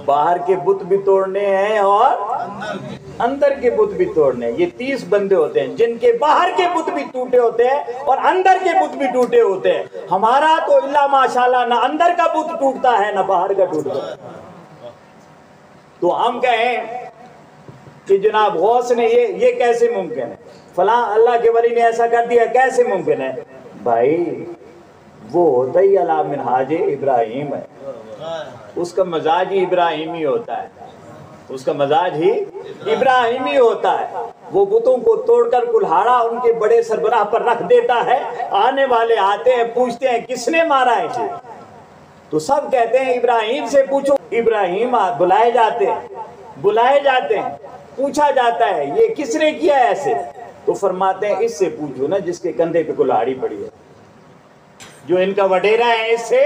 باہر کے بت بھی توڑنے ہیں اور اندر کے بت بھی توڑنے ہیں۔ یہ 30 بندے ہوتے ہیں جن کے باہر کے بت بھی ٹوٹے ہوتے ہیں اور اندر کے بت بھی ٹوٹے ہوتے ہیں۔ ہمارا تو اللہ ماشاءاللہ نہ اندر کا بت ٹوٹتا ہے نہ باہر کا ٹوٹتا ہے۔ تو ہم کہیں کہ جناب غوث نے یہ کیسے ممکن ہے، فلاں اللہ کے ولی نے ایسا کر دیا، کیسے ممکن ہے؟ بھائی وہ ہوتا ہی علی منہاج ابراہیم ہے، اس کا مزاج ہی ابراہیمی ہوتا ہے، اس کا مزاج ہی ابراہیمی ہوتا ہے۔ وہ بتوں کو توڑ کر کلہاڑا ان کے بڑے سربراہ پر رکھ دیتا ہے، آنے والے آتے ہیں پوچھتے ہیں کس نے مارا ہے اسے، تو سب کہتے ہیں ابراہیم سے پوچھو۔ ابراہیم بلائے جاتے ہیں، پوچھا جاتا ہے یہ کس نے کیا ایسے، تو فرماتے ہیں اس سے پوچھو نا جس کے کندھے پہ کلہاڑی پڑی ہے، جو ان کا وڈیرا ہے اس سے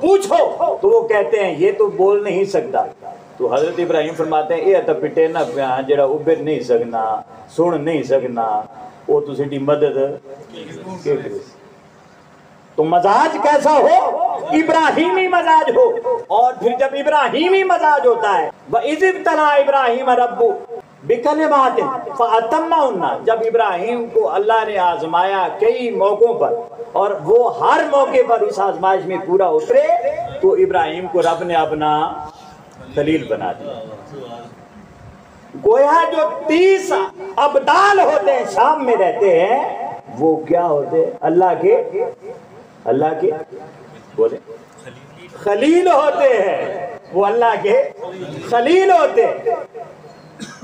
پوچھو۔ تو وہ کہتے ہیں یہ تو بول نہیں سکتا، تو حضرت ابراہیم فرماتے ہیں یہ تو پٹے نہ پیا جڑا ابر نہیں سکنا، سن نہیں سکنا، وہ تو سیڈی مدد کے کرے۔ تو مزاج کیسا ہو؟ ابراہیمی مزاج ہو۔ اور پھر جب ابراہیمی مزاج ہوتا ہے وَإِذِ ابْتَلَىٰ إِبْرَاهِيمَ رَبُّهُ بِكَلِمَاتٍ فَأَتَمَّهُنَّ، جب ابراہیم کو اللہ نے آزمایا کئی موقعوں پر اور وہ ہر موقع پر اس آزمائش میں پورا اترے، تو ابراہیم کو رب نے اپنا خلیل بنا دیا۔ گویا جو 30 ابدال ہوتے ہیں شام میں رہتے ہیں، وہ کیا ہوتے ہیں؟ اللہ کے بولے خلیل ہوتے ہیں، وہ اللہ کے خلیل ہوتے ہیں۔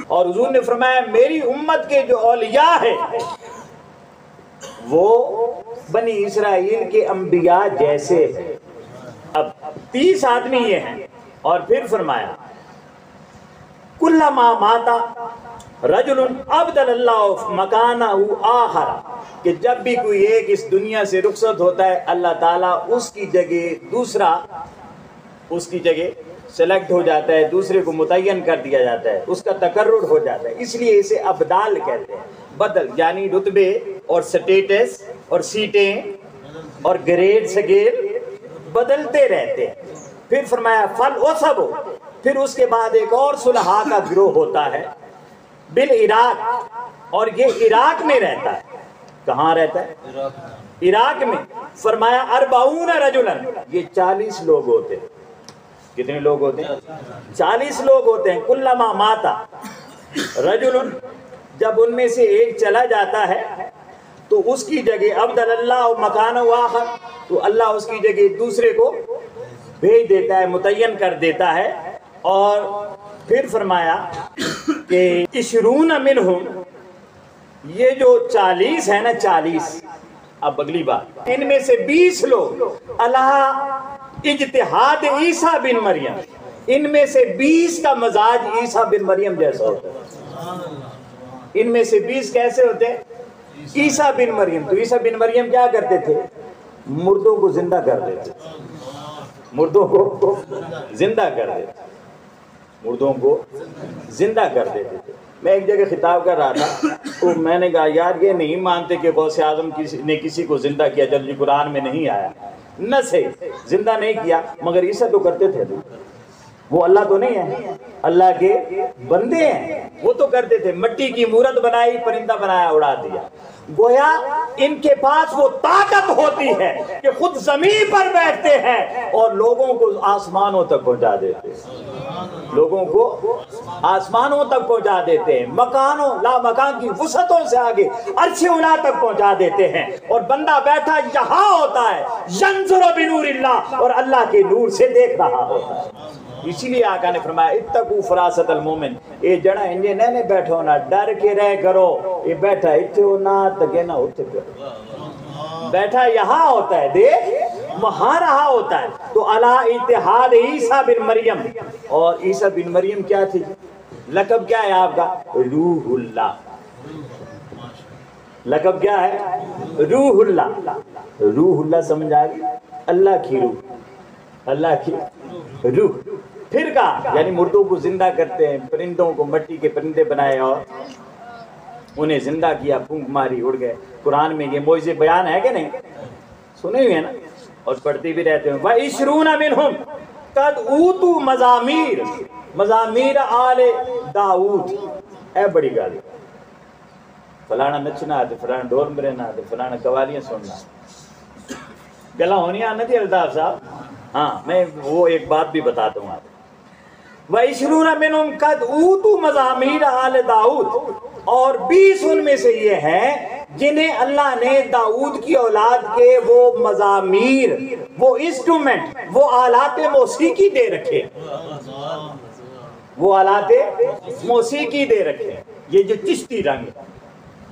اور حضور نے فرمایا میری امت کے جو اولیاء ہیں وہ بنی اسرائیل کے انبیاء جیسے ہیں۔ اب 30 آدمی یہ ہیں، اور پھر فرمایا کلما ماتا رجل ابدل اللہ مکانہ آخر، کہ جب بھی کوئی ایک اس دنیا سے رخصت ہوتا ہے اللہ تعالیٰ اس کی جگہ دوسرا اس کی جگہ سلیکٹ ہو جاتا ہے، دوسرے کو متعین کر دیا جاتا ہے، اس کا تقرر ہو جاتا ہے، اس لیے اسے ابدال کہتے ہیں۔ بدل یعنی رتبے اور سٹیٹس اور سیٹیں اور گریڈ سگیل بدلتے رہتے ہیں۔ پھر فرمایا فل اوسب، پھر اس کے بعد ایک اور صلحاء کا گروہ ہوتا ہے بالعراق، اور یہ عراق میں رہتا ہے۔ کہاں رہتا ہے؟ عراق میں۔ فرمایا 40 رجلا، یہ 40 لوگ ہوتے ہیں۔ کتنے لوگ ہوتے ہیں؟ 40 لوگ ہوتے ہیں۔ کلما ماتا رجل، جب ان میں سے ایک چلا جاتا ہے تو اس کی جگہ ابدل اللہ مکان آخر، تو اللہ اس کی جگہ دوسرے کو بھیج دیتا ہے، متعین کر دیتا ہے۔ اور پھر فرمایا کہ 20 منہم، یہ جو 40 ہے نا 40، اب اگلی بات، ان میں سے 20 لوگ اللہ اجتہاد عیسیٰ بن مریم، ان میں سے 20 کا مزاج عیسیٰ بن مریم جیسا ہوتا ہے۔ ان میں سے 20 کیسے ہوتے ہیں؟ عیسیٰ بن مریم۔ تو عیسیٰ بن مریم کیا کرتے تھے؟ مردوں کو زندہ کر دیتے تھے، مردوں کو زندہ کر دیتے تھے، مردوں کو زندہ کر دیتے تھے۔ میں ایک جگہ خطاب کر رہا تھا تو میں نے کہا یار یہ نہیں مانتے کہ غوث اعظم نے کسی کو زندہ کیا، جب یہ قرآن میں نہیں آیا، نہ سے زندہ نہیں کیا، مگر عیسیٰ تو کرتے تھے۔ وہ اللہ تو نہیں ہے، اللہ کے بندے ہیں، وہ تو کرتے تھے۔ مٹی کی مورت بنائی، پرندہ بنایا، اڑا دیا۔ گویا ان کے پاس وہ طاقت ہوتی ہے کہ خود زمین پر بیٹھتے ہیں اور لوگوں کو آسمانوں تک پہنچا دیتے ہیں، لوگوں کو آسمانوں تک پہنچا دیتے ہیں، مکانوں لا مکان کی وسعتوں سے آگے عرش اولا تک پہنچا دیتے ہیں۔ اور بندہ بیٹھا یہاں ہوتا ہے، ینظر بنور اللہ، اور اللہ کے نور سے دیکھ رہا ہوتا ہے۔ اسی لیے آقا نے فرمایا اتقوا فراست المومن، اے جڑا انجے نہ بیٹھو نہ ڈر کے رہ کرو، یہ بیٹھا اتھے ہو نہ تکے نہ اتھے کرو، بیٹھا یہاں ہوتا ہے، دیکھ وہاں رہا ہوتا ہے۔ تو علی اتحاد عیسیٰ بن مریم، اور عیسیٰ بن مریم کیا تھی؟ لقب کیا ہے آپ کا؟ روح اللہ۔ لقب کیا ہے؟ روح اللہ۔ روح اللہ سمجھ آ گئی؟ اللہ کی روح، اللہ کی روح۔ پھر کہا یعنی مردوں کو زندہ کرتے ہیں، پرندوں کو مٹی کے پرندے بنائے اور انہیں زندہ کیا، پھونک ماری اڑ گئے۔ قرآن میں یہ معجزے بیان ہے کہ نہیں؟ سنے ہوئے ہیں نا، اور پڑھتے بھی رہتے ہیں۔ وَعِشْرُونَ مِنْهُمْ قَدْ اُوتُوا مَزَامِيرَ، مزامیر آل داؤد۔ اے بڑی گالی، فلانا نچنا آتے، فلانا ڈور مرنا آتے، فلانا قوالیاں سننا، گلا ہونی آنا تھی الطاف صاحب۔ ہاں میں وہ ایک بات بھی بتاتا ہوں آپ۔ وَعِشْرُونَ مِنْهُمْ قَدْ اُوتُوا مَزَامِيرَ آلِ داؤد، اور 20 ان میں سے یہ ہیں جنہیں اللہ نے داؤد کی اولاد کے وہ مزامیر، وہ انسٹرومنٹ، وہ آلات موسیقی دے رکھے، وہ آلات موسیقی دے رکھے۔ یہ جو چشتی رنگ،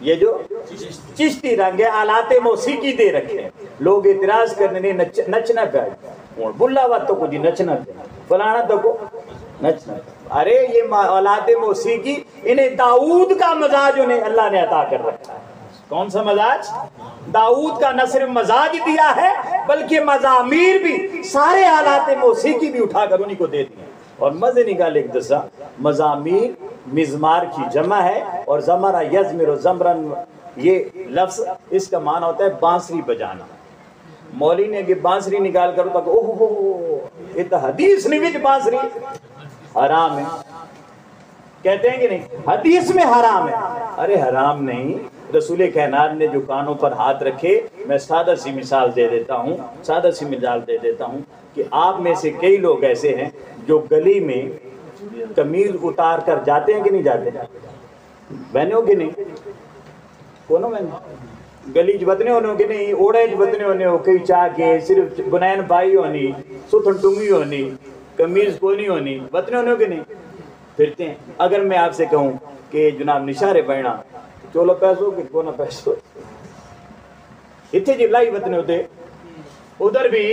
یہ جو چشتی رنگ ہے، آلات موسیقی دے رکھے۔ لوگ اعتراض کرنے نے نچنا پہ بلا وقت تو کچھ نچنا پہ، فلانا تو کو نچنا۔ ارے یہ آلات موسیقی، انہیں داؤد کا مزاج انہیں اللہ نے عطا کر رکھا ہے۔ کون سا مزاج؟ داؤد کا نہ صرف مزاج دیا ہے بلکہ مزامیر بھی، سارے آلات موسیقی بھی اٹھا کر انہیں کو دے دیے۔ اور مزے نکال ایک دسا، مزامیر مزمار کی جمع ہے، اور زمرہ یزمر زمرن، یہ لفظ اس کا معنی ہوتا ہے بانسری بجانا۔ مولی نے کہ بانسری نکال کر تک اوہ ہو، یہ تو حدیث نہیں وچ بانسری حرام ہے، کہتے ہیں کہ نہیں؟ حدیث میں حرام ہے۔ ارے حرام نہیں، رسول کائنات نے جو کانوں پر ہاتھ رکھے، میں سادہ سی مثال دے دیتا ہوں، سادہ سی مثال دے دیتا ہوں کہ آپ میں سے کئی لوگ ایسے ہیں جو گلی میں قمیض اتار کر جاتے ہیں کہ نہیں جاتے؟ بہنوں کہ نہیں؟ کونوں بہن گلی چ بتنے ہونے کہ نہیں؟ اوڑے چ بتنے ہونے ہو، کئی چاہ کے صرف بنین پائی ہونی، ستھن ٹنگی ہونی، قمیض کونی ہونی، بتنے ہونے کہ نہیں؟ پھرتے ہیں۔ اگر میں آپ سے کہوں کہ جناب نشارے پہنا چولو پیسوں کہ کونا پیسوں، اتنے جی لائی بتنے ہوتے، ادھر بھی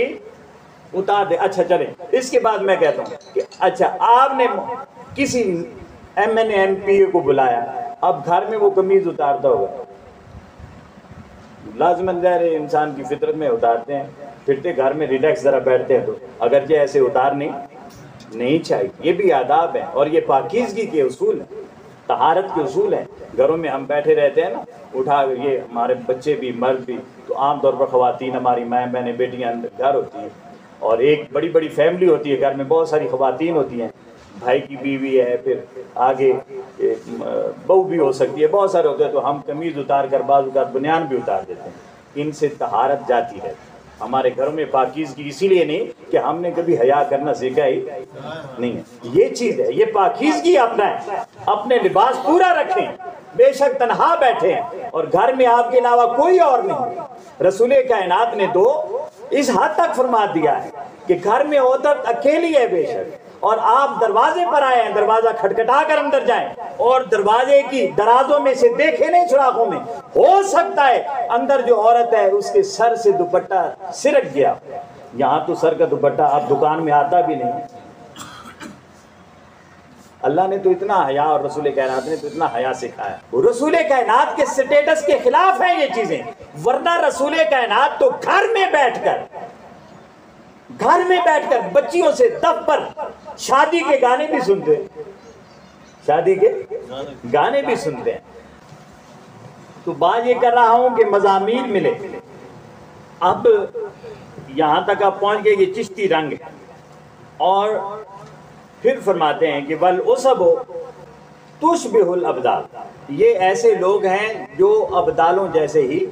اتار دے۔ اچھا چلیں، اس کے بعد میں کہتا ہوں کہ اچھا آپ نے کسی M N A M P A کو بلایا، اب گھر میں وہ قمیض اتارتا ہوگا، لازماً ظاہر ہے انسان کی فطرت میں اتارتے ہیں، پھرتے گھر میں ریلیکس ذرا بیٹھتے ہیں تو اگرچہ ایسے اتارنے نہیں چاہیے. یہ بھی آداب ہیں اور یہ پاکیزگی کے اصول ہیں، طہارت کے اصول ہیں. گھروں میں ہم بیٹھے رہتے ہیں نا، اٹھا یہ ہمارے بچے بھی مرد بھی، تو عام طور پر خواتین ہماری مائیں بہنیں بیٹیاں اندر گھر ہوتی ہیں اور ایک بڑی بڑی فیملی ہوتی ہے، گھر میں بہت ساری خواتین ہوتی ہیں، بھائی کی بیوی ہے، پھر آگے بہو بھی ہو سکتی ہے، بہت سارے ہوتے ہیں. تو ہم قمیض اتار کر بعض اوقات بنیان بھی اتار دیتے ہیں. ان سے طہارت جاتی ہے. ہمارے گھروں میں پاکیزگی اسی لیے نہیں کہ ہم نے کبھی حیا کرنا سیکھا ہی نہیں ہے. یہ چیز ہے، یہ پاکیزگی اپنا ہے. اپنے لباس پورا رکھیں، بے شک تنہا بیٹھے ہیں اور گھر میں آپ کے علاوہ کوئی اور نہیں. رسول کائنات نے تو اس حد تک فرما دیا ہے کہ گھر میں عورت اکیلی ہے بے شک، اور آپ دروازے پر آئے ہیں، دروازہ کھٹکھٹا کر اندر جائیں اور دروازے کی درازوں میں سے دیکھیں نہیں، سوراخوں میں ہو سکتا ہے اندر جو عورت ہے اس کے سر سے دوپٹہ سرک گیا. یہاں تو سر کا دوپٹہ اب دکان میں آتا بھی نہیں. اللہ نے تو اتنا حیا اور رسول کائنات نے تو اتنا حیا سکھایا. رسول کائنات کے سٹیٹس کے خلاف ہیں یہ چیزیں، ورنہ رسول کائنات تو گھر میں بیٹھ کر بچیوں سے دف پر شادی کے گانے بھی سنتے ہیں، شادی کے گانے بھی سنتے ہیں. تو بات یہ کر رہا ہوں کہ مضامین ملے. اب یہاں تک آپ پہنچ گئے یہ چشتی رنگ ہے، اور پھر فرماتے ہیں کہ وَالْعُصَبُ تُشْبِهُ الْأَبْدَالِ، یہ ایسے لوگ ہیں جو ابدالوں جیسے ہی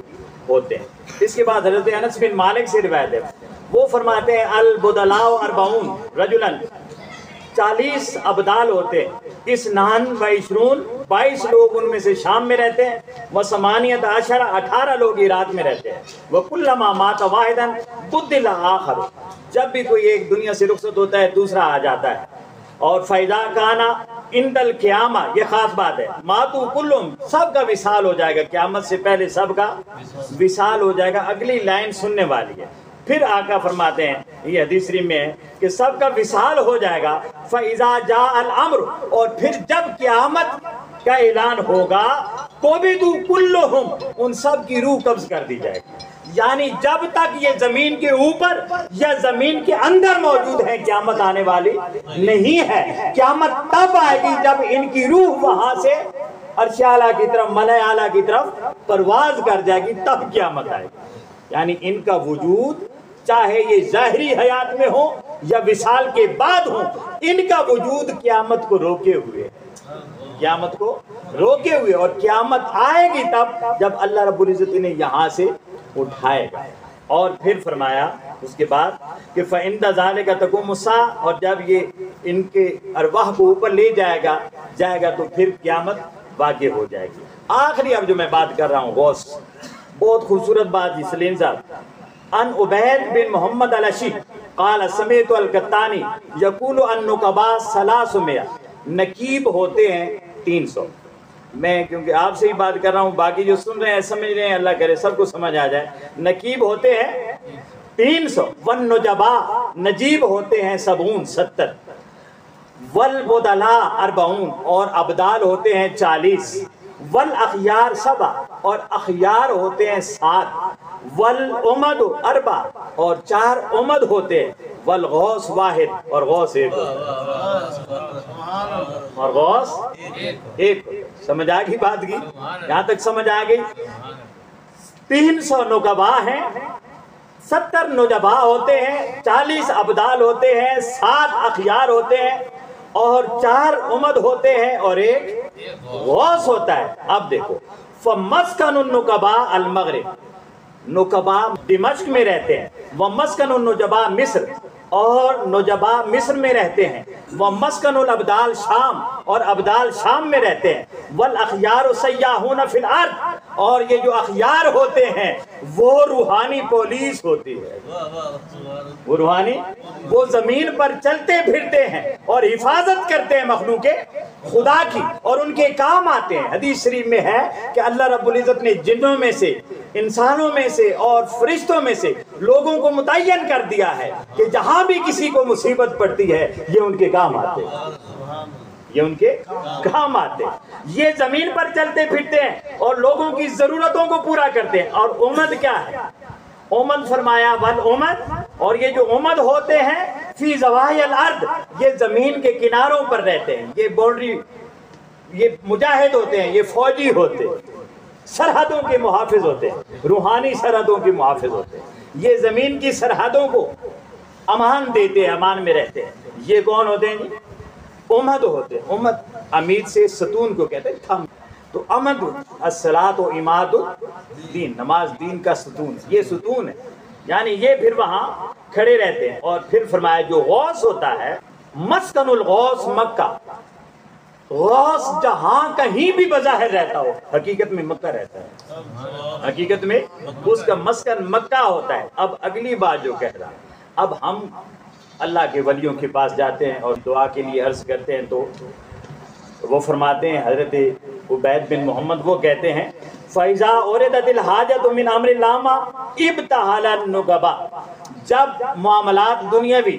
ہوتے ہیں. اس کے بعد حضرت انس بن مالک سے روایت ہے، وہ فرماتے ہیں البدلاء 40 رجلا، 40 ابدال ہوتے ہیں، 22 لوگ ان میں سے شام میں رہتے ہیں، و18 18 لوگ عراق میں رہتے ہیں. وَكُلَّمَا مَاتَ وَاحِدًا بُدِّلَ آخَرُ، جب بھی کوئی ایک دنیا سے رخصت ہوتا ہے دوسرا آ جاتا ہے. اور فَإِذَا كَانَ عِندَ الْقِيَامَةِ، یہ خاص بات ہے، ماتو کلم، سب کا وصال ہو جائے گا، قیامت سے پہلے سب کا وصال ہو جائے گا. اگلی لائن سننے والی ہے. پھر آقا فرماتے ہیں، یہ حدیث شریف میں ہے کہ سب کا وصال ہو جائے گا. فَإِذَا جَاءَ الْأَمْرُ، اور پھر جب قیامت کا اعلان ہوگا، قُبِضُوا كُلُّهُمْ، ان سب کی روح قبض کر دی جائے گی. یعنی جب تک یہ زمین کے اوپر یا زمین کے اندر موجود ہے قیامت آنے والی نہیں ہے. قیامت تب آئے گی جب ان کی روح وہاں سے عرش اعلیٰ کی طرف، ملائے اعلیٰ کی طرف پرواز کر جائے گی، تب قیامت آئے گی. یعنی ان کا وجود چاہے یہ ظاہری حیات میں ہو یا وصال کے بعد ہو، ان کا وجود قیامت کو روکے ہوئے، قیامت کو روکے ہوئے. اور قیامت آئے گی تب جب اللہ رب العزت نے یہاں سے اٹھائے گا. اور پھر فرمایا اس کے بعد کہ فَإِنْدَ ذَلِكَ تَقُومُ السَّاعَةُ، اور جب یہ ان کے ارواح کو اوپر لے جائے گا تو پھر قیامت واقع ہو جائے گی. آخری اب جو میں بات کر رہا ہوں، غوث، بہت خوبصورت بات جی. سلیم صاحب، ان عبید بن محمد الاشی قال سمعت القطانی یقول النقباء 300، نقیب ہوتے ہیں 300. میں کیونکہ آپ سے ہی بات کر رہا ہوں، باقی جو سن رہے ہیں سمجھ رہے ہیں، اللہ کرے سب کو سمجھ آ جائے. نقیب ہوتے ہیں 300. والنجباء، نجیب ہوتے ہیں 70. والبدلاء 40، اور ابدال ہوتے ہیں 40. والاخیار 7، اور اخیار ہوتے ہیں 7. والامد 4، اور 4 امد ہوتے ہیں. والغوث 1، اور غوث 1، اور غوث 1. سمجھ آ گئی بات کی؟ یہاں تک سمجھ آ گئی؟ 300 نقبا ہیں، 70 نجبا ہوتے ہیں، 40 ابدال ہوتے ہیں، 7 اخیار ہوتے ہیں، اور 4 امد ہوتے ہیں، اور 1 غوث ہوتا ہے. اب دیکھو، فمسکن النقباء المغرب، نقبا دمشق میں رہتے ہیں. ومسکن النجباء مصر، اور نجبا مصر میں رہتے ہیں. ومسکن الابدال شام، اور ابدال شام میں رہتے ہیں. والاخیار سیاحون فی الارض، اور یہ جو اخیار ہوتے ہیں وہ روحانی پولیس ہوتی ہے. وہ روحانی، وہ زمین پر چلتے پھرتے ہیں اور حفاظت کرتے ہیں مخلوق خدا کی، اور ان کے کام آتے ہیں. حدیث شریف میں ہے کہ اللہ رب العزت نے جنوں میں سے، انسانوں میں سے اور فرشتوں میں سے لوگوں کو متعین کر دیا ہے کہ جہاں بھی کسی کو مصیبت پڑتی ہے یہ ان کے کام آتے ہیں. یہ ان کے کام آتے ہیں. یہ زمین پر چلتے پھرتے ہیں اور لوگوں کی ضرورتوں کو پورا کرتے ہیں. اور امد کیا ہے؟ امد فرمایا والامد، اور یہ جو امد ہوتے ہیں فی زواہی الارض، یہ زمین کے کناروں پر رہتے ہیں. یہ باؤنڈری، یہ مجاہد ہوتے ہیں، یہ فوجی ہوتے ہیں، سرحدوں کے محافظ ہوتے ہیں، روحانی سرحدوں کے محافظ ہوتے ہیں. یہ زمین کی سرحدوں کو امان دیتے ہیں، امان میں رہتے ہیں. یہ کون ہوتے ہیں جی؟ امد ہوتے ہیں. امد امید سے ستون کو کہتے ہیں، تھم. تو امد الصلاۃ و عماد الدین، نماز دین کا ستون، یہ ستون ہے. یعنی یہ پھر وہاں کھڑے رہتے ہیں. اور پھر فرمایا جو غوث ہوتا ہے، مسکن الغوث مکہ، غوث جہاں کہیں بھی بظاہر رہتا ہو حقیقت میں مکہ رہتا ہے، حقیقت میں اس کا مسکن مکہ ہوتا ہے. اب اگلی بات جو کہہ رہا، اب ہم اللہ کے ولیوں کے پاس جاتے ہیں اور دعا کے لیے عرض کرتے ہیں تو وہ فرماتے ہیں، حضرت عبید بن محمد وہ کہتے ہیں فَإِذَا أُرِدَتِ الْحَاجَةُ مِنْ أَمْرِ اللَّهِ ابْتَهَلَ النُّقَبَا، جب معاملات دنیاوی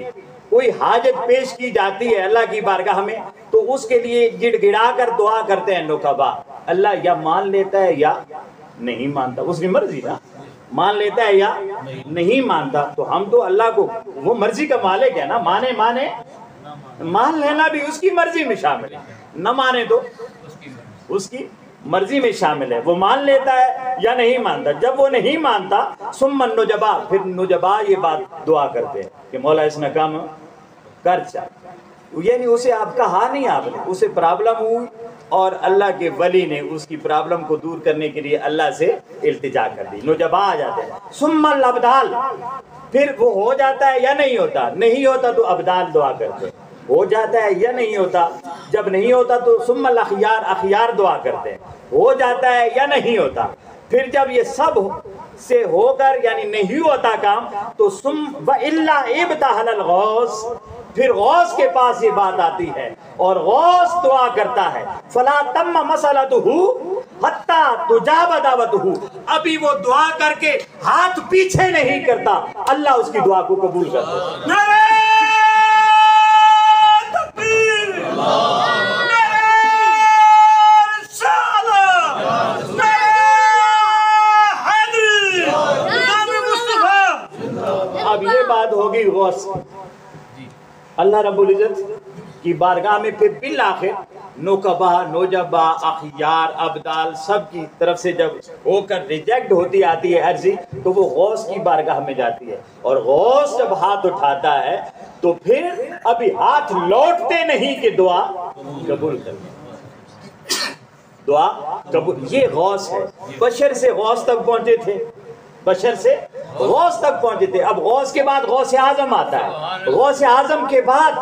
کوئی حاجت پیش کی جاتی ہے اللہ کی بارگاہ میں تو اس کے لیے گڑ گڑا کر دعا کرتے ہیں نقبا. اللہ یا مان لیتا ہے یا نہیں مانتا، اس کی مرضی نا، مان لیتا ہے یا نہیں مانتا. تو ہم تو اللہ کو، وہ مرضی کا مالک ہے نا، مانے مان لینا بھی اس کی مرضی میں شامل ہے، نہ مانے تو اس کی مرضی میں شامل ہے. وہ مان لیتا ہے یا نہیں مانتا. جب وہ نہیں مانتا ثم النجبا، پھر نجبا یہ بات دعا کرتے ہیں کہ مولا اس نے کام کر چاہ، یعنی اسے آپ کہا نہیں، آپ نے اسے پرابلم ہوئی اور اللہ کے ولی نے اس کی پرابلم کو دور کرنے کے لیے اللہ سے التجا کر دی. نجبا آ جاتے ہیں. ثم الابدال، پھر وہ ہو جاتا ہے یا نہیں ہوتا، نہیں ہوتا تو ابدال دعا کرتے ہیں. ہو جاتا ہے یا نہیں ہوتا، جب نہیں ہوتا تو ثم الاخیار، اخیار دعا کرتے ہیں. ہو جاتا ہے یا نہیں ہوتا، پھر جب یہ سب سے ہو کر یعنی نہیں ہوتا کام تو ثم والا ابتهل الغوث، پھر غوث کے پاس یہ بات آتی ہے اور غوث دعا کرتا ہے فلا تم مسلته حتی تجاب دعوته، ابھی وہ دعا کر کے ہاتھ پیچھے نہیں کرتا، اللہ اس کی دعا کو قبول کرتا ہے. نعرہ تکبیر، نعرہ رسالت، نعرہ حیدری، نام مصطفیٰ. اب یہ بات ہوگی غوث، اللہ رب العزت کی بارگاہ میں پھر بالآخر نقبا، نوجبا، اخیار، ابدال سب کی طرف سے جب ہو کر ریجیکٹ ہوتی آتی ہے عرضی تو وہ غوث کی بارگاہ میں جاتی ہے. اور غوث جب ہاتھ اٹھاتا ہے تو پھر ابھی ہاتھ لوٹتے نہیں کہ دعا قبول کر، دعا قبول. یہ غوث ہے. بشر سے غوث تک پہنچے تھے، بشر سے غوث تک پہنچے تھے. اب غوث کے بعد غوث اعظم آتا ہے، غوث اعظم کے بعد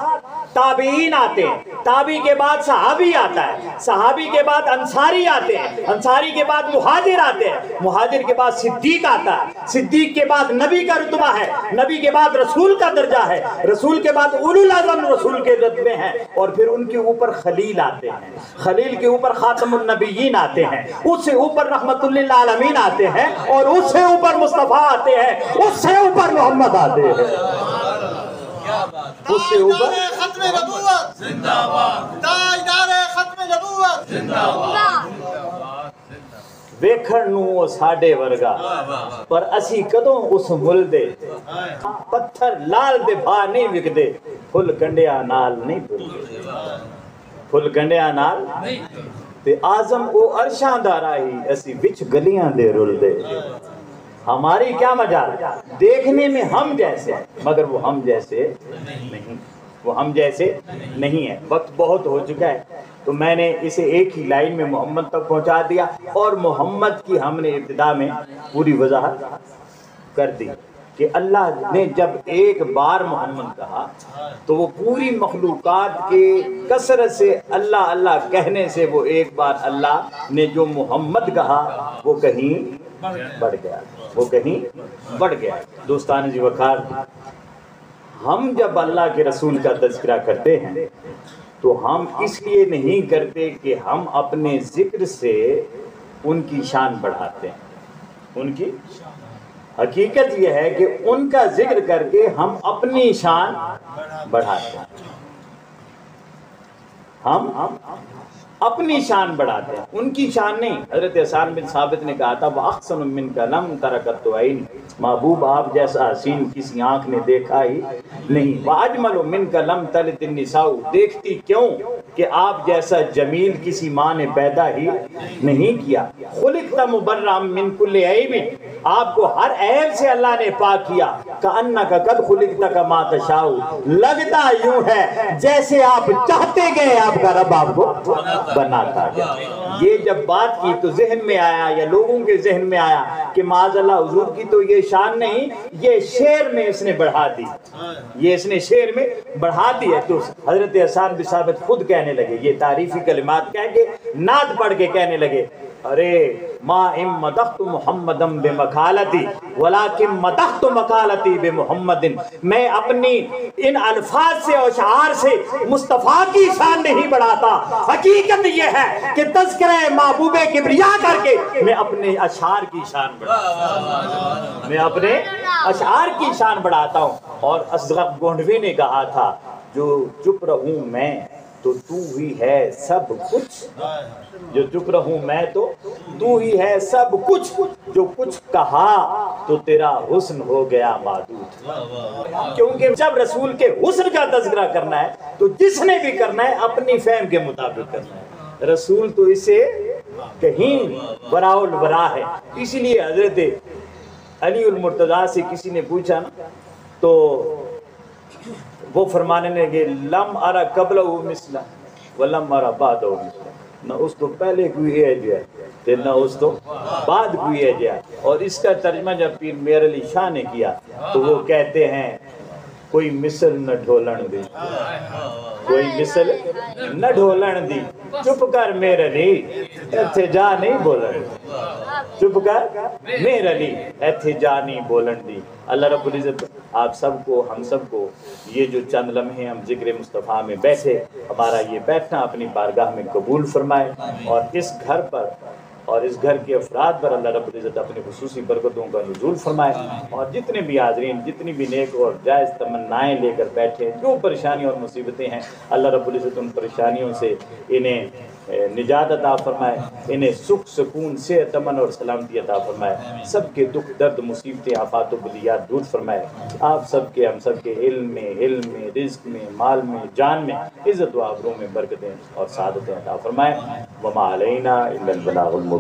تابعین آتے ہیں، تابعی کے بعد صحابی آتا ہے، صحابی کے بعد انصاری آتے ہیں، انصاری کے بعد مہاجر آتے ہیں، مہاجر کے بعد صدیق آتا ہے، صدیق کے بعد نبی کا رتبہ ہے، نبی کے بعد رسول کا درجہ ہے، رسول کے بعد اولو العزم رسول کے رتبے ہیں، اور پھر ان کے اوپر خلیل آتے ہیں، خلیل کے اوپر خاتم النبیین آتے ہیں، اس سے اوپر رحمت للعالمین آتے ہیں، اور اس سے اوپر مصطفیٰ آتے ہیں، اس سے اوپر محمد آتے ہیں، اس سے اوپر ختم نبوت زندہ باد، تاجدار ختم نبوت زندہ باد. ویکھن نو ساڈے ورگا پر اسی کدوں اس مل دے، پتھر لال دے بھا نہیں وکدے، پھل گنڈیا نال نہیں تلدے، پھل گنڈیا نال تے آزم او عرشاں دا راہی اسی وچ گلیاں دے رل دے. ہماری کیا مجال، دیکھنے میں ہم جیسے ہیں مگر وہ ہم جیسے نہیں، وہ ہم جیسے نہیں ہے. وقت بہت ہو چکا ہے تو میں نے اسے ایک ہی لائن میں محمد تک پہنچا دیا، اور محمد کی ہم نے ابتدا میں پوری وضاحت کر دی کہ اللہ نے جب ایک بار محمد کہا تو وہ پوری مخلوقات کے کثرت سے اللہ اللہ کہنے سے وہ ایک بار اللہ نے جو محمد کہا وہ کہیں بڑھ گیا، وہ کہیں بڑھ گیا. دوستان جی وقار، ہم جب اللہ کے رسول کا تذکرہ کرتے ہیں تو ہم اس لیے نہیں کرتے کہ ہم اپنے ذکر سے ان کی شان بڑھاتے ہیں. ان کی حقیقت یہ ہے کہ ان کا ذکر کر کے ہم اپنی شان بڑھاتے ہیں. ہم اپنی شان بڑھاتے ہیں، ان کی شان نہیں۔ حضرت حسان بن ثابت نے کہا تھا وَأَحْسَنُ مِنْكَ لَمْ تَرَكَتُ عَيْنِ، محبوب آپ جیسا حسین کسی آنکھ نے دیکھا ہی نہیں۔ وَأَجْمَلُ مِنْكَ لَمْ تَلِدِ النِّسَاءُ، دیکھتی کیوں کہ آپ جیسا جمیل کسی ماں نے پیدا ہی نہیں کیا۔ خُلِقْتَ مُبَرًّا مِنْ كُلِّ عَيْبٍ، آپ کو ہر عیب سے اللہ نے پاک کیا۔ كَأَنَّكَ قَدْ خُلِقْتَ كَمَا تَشَاءُ، لگتا یوں ہے جیسے آپ چاہتے گئے آپ کا رب آپ کو بناتا گیا۔ یہ جب بات کی تو ذہن میں آیا یا لوگوں کے ذہن میں آیا کہ معاذ اللہ حضور کی تو یہ شان نہیں، یہ شعر میں اس نے بڑھا دی، یہ اس نے شعر میں بڑھا دی ہے۔ تو حضرت حسان بن ثابت خود کہنے لگے، یہ تعریفی کلمات کہہ کے نعت پڑھ کے کہنے لگے، ارے ما ام مدحت محمدم بمقالتی ولیکن مدحت مقالتی بمحمد، میں اپنی ان الفاظ سے اور اشعار سے مصطفیٰ کی شان نہیں بڑھاتا، حقیقت یہ ہے کہ تذکرہ محبوب کبریا کر کے میں اپنے اشعار کی شان بڑھاتا ہوں، میں اپنے اشعار کی شان بڑھاتا ہوں۔ اور اصغر گونڈوی نے کہا تھا جو چپ رہوں میں تو تو ہی ہے سب کچھ، جو چپ رہوں میں تو ہی ہے سب کچھ، جو کچھ کہا تو تیرا حسن ہو گیا محدود۔ کیونکہ جب رسول کے حسن کا تذکرہ کرنا ہے تو جس نے بھی کرنا ہے اپنی فہم کے مطابق کرنا ہے، رسول تو اسے کہیں براء البراء ہے۔ اسی لیے حضرت علی المرتضیٰ سے کسی نے پوچھا نا تو وہ فرمانے لگے لم ارى قبلہ مثلا ولم ارى بعدہ مثلا، نہ اس تو پہلے کوئی ہے جو ہے نہ اس تو بعد کوئی ہے جو ہے۔ اور اس کا ترجمہ جب پیر میر علی شاہ نے کیا تو وہ کہتے ہیں کوئی مثل نہ ڈھولن دی، کوئی مثل نہ ڈھولن دی، چپ کر میر علی ایتھے جا نہیں بولن، چپ کر میر علی ایتھے جا نہیں بولن دی۔ اللہ رب العزت آپ سب کو، ہم سب کو یہ جو چند لمحے ہم ذکر مصطفیٰ میں بیٹھے، ہمارا یہ بیٹھنا اپنی بارگاہ میں قبول فرمائے، اور اس گھر پر اور اس گھر کے افراد پر اللہ رب العزت اپنی خصوصی برکتوں کا نزول فرمائے، اور جتنے بھی حاضرین جتنی بھی نیک اور جائز تمنائیں لے کر بیٹھے، جو پریشانیاں اور مصیبتیں ہیں، اللہ رب العزت ان پریشانیوں سے انہیں نجات عطا فرمائے، انہیں سکھ سکون صحت امن اور سلامتی عطا فرمائے، سب کے دکھ درد مصیبتیں آفات و بلیات دور فرمائے، آپ سب کے ہم سب کے علم میں رزق میں مال میں جان میں عزت و آبرو میں برکتیں اور سعادتیں عطا فرمائے۔ وما علینا الا البلاغ المبین۔